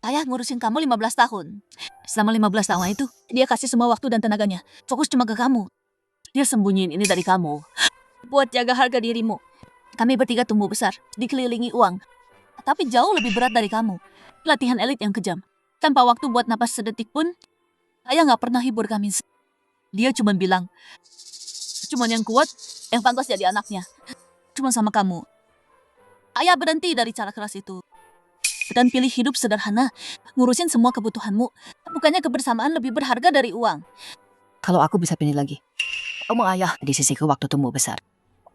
Ayah ngurusin kamu 15 tahun. Selama 15 tahun itu, dia kasih semua waktu dan tenaganya. Fokus cuma ke kamu. Dia sembunyiin ini dari kamu. Buat jaga harga dirimu. Kami bertiga tumbuh besar, dikelilingi uang. Tapi jauh lebih berat dari kamu. Latihan elit yang kejam. Tanpa waktu buat napas sedetik pun, ayah gak pernah hibur kami. Dia cuma bilang, cuman yang kuat, yang pantas jadi anaknya. Cuma sama kamu. Ayah berhenti dari cara keras itu. Dan pilih hidup sederhana, ngurusin semua kebutuhanmu. Bukannya kebersamaan lebih berharga dari uang. Kalau aku bisa pilih lagi, kamu ayah di sisiku waktu tumbuh besar.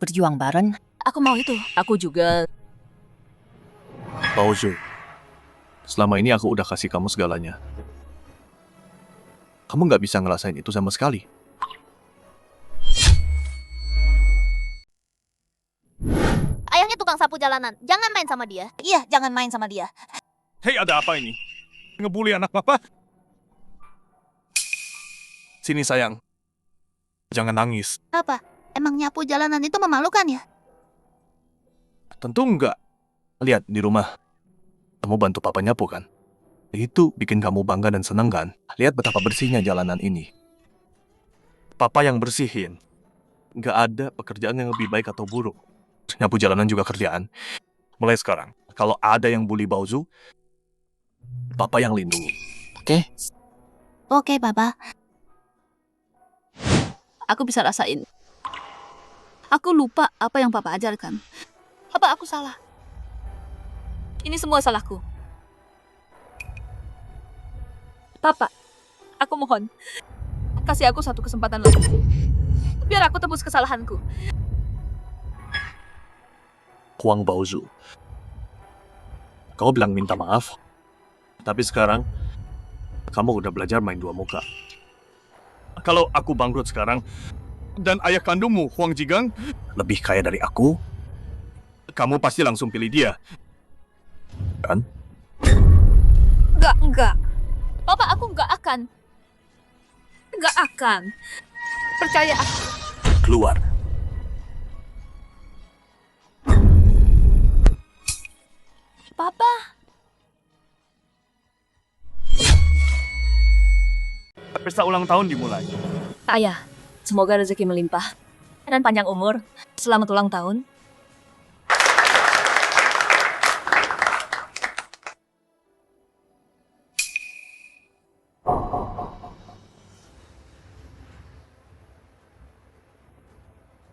Berjuang bareng. Aku mau itu. Aku juga. Baozu, selama ini aku udah kasih kamu segalanya. Kamu nggak bisa ngerasain itu sama sekali. Ayahnya tukang sapu jalanan. Jangan main sama dia. Iya, jangan main sama dia. Hei, ada apa ini? Ngebully anak papa? Sini sayang. Jangan nangis. Apa? Emang nyapu jalanan itu memalukan ya? Tentu enggak. Lihat di rumah. Kamu bantu papa nyapu kan? Itu bikin kamu bangga dan senang kan? Lihat betapa bersihnya jalanan ini. Papa yang bersihin. Nggak ada pekerjaan yang lebih baik atau buruk. Nyapu jalanan juga kerjaan. Mulai sekarang, kalau ada yang bully Baozu, papa yang lindungi. Oke? Oke, Papa. Aku bisa rasain. Aku lupa apa yang papa ajarkan. Apa aku salah? Ini semua salahku. Papa, aku mohon. Kasih aku satu kesempatan lagi. Biar aku tebus kesalahanku. Huang Baozu. Kau bilang minta maaf. Tapi sekarang, kamu udah belajar main dua muka. Kalau aku bangkrut sekarang, Dan ayah kandungmu, Huang Jigang? lebih kaya dari aku, kamu pasti langsung pilih dia. Kan? Enggak. Papa, aku enggak akan. Enggak akan. Percaya aku. Keluar. Papa. Pesta ulang tahun dimulai. Ayah, semoga rezeki melimpah. Dan panjang umur. Selamat ulang tahun.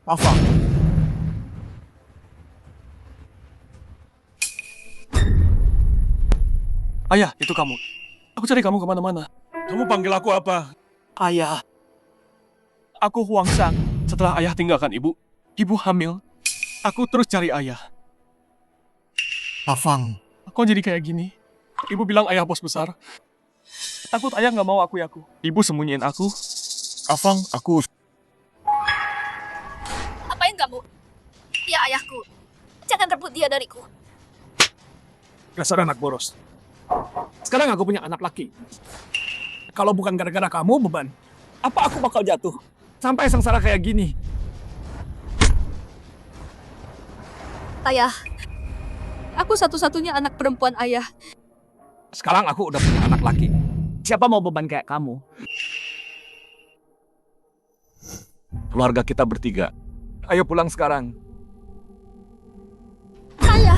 Papa. Ayah, itu kamu. Aku cari kamu kemana-mana. Kamu panggil aku apa? Ayah. Aku Huang Sang. Setelah ayah tinggalkan ibu hamil. Aku terus cari ayah. Afang. Kok jadi kayak gini? Ibu bilang ayah bos besar. Takut ayah nggak mau akui aku. Ibu sembunyiin aku. Afang, aku... Apain kamu? Ya ayahku. Jangan rebut dia dariku. Dasar anak boros. Sekarang aku punya anak laki. Kalau bukan gara-gara kamu, beban. Apa aku bakal jatuh? Sampai sengsara kayak gini. Ayah. Aku satu-satunya anak perempuan ayah. Sekarang aku udah punya anak laki. Siapa mau beban kayak kamu? Keluarga kita bertiga. Ayo pulang sekarang. Ayah.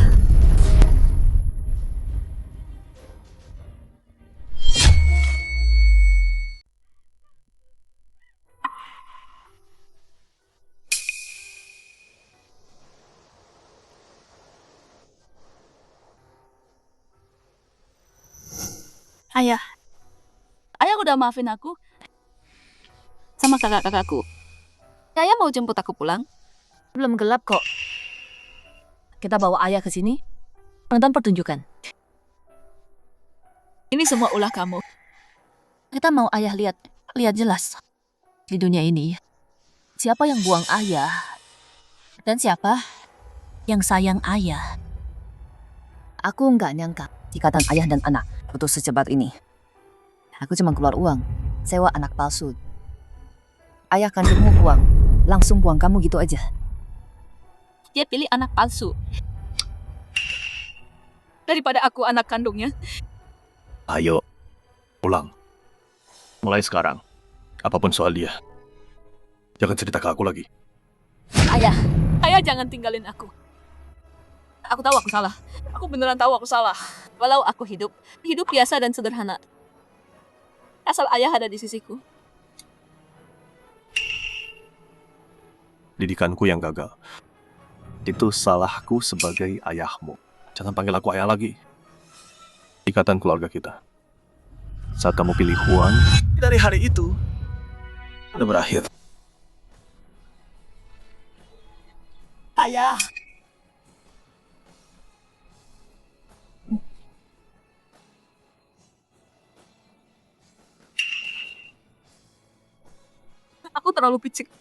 Ayah. Ayah udah maafin aku. Sama kakak-kakakku. Ayah mau jemput aku pulang? Belum gelap kok. Kita bawa ayah ke sini. Nonton pertunjukan. Ini semua ulah kamu. Kita mau ayah lihat jelas. Di dunia ini, siapa yang buang ayah? Dan siapa yang sayang ayah? Aku nggak nyangka ikatan ayah dan anak putus secepat ini. Aku cuma keluar uang, sewa anak palsu. Ayah kandungmu buang, langsung buang kamu gitu aja. Dia pilih anak palsu. Daripada aku anak kandungnya. Ayo, pulang. Mulai sekarang, apapun soal dia, jangan cerita ke aku lagi. Ayah, ayah jangan tinggalin aku. Aku tahu aku salah. Aku beneran tahu aku salah. Walau aku hidup biasa dan sederhana. Asal ayah ada di sisiku. Didikanku yang gagal. Itu salahku sebagai ayahmu. Jangan panggil aku ayah lagi. Ikatan keluarga kita. Saat kamu pilih Huang, dari hari itu, udah berakhir. Ayah. Aku terlalu picik.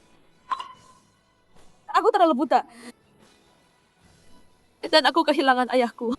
Aku terlalu buta. Dan aku kehilangan ayahku.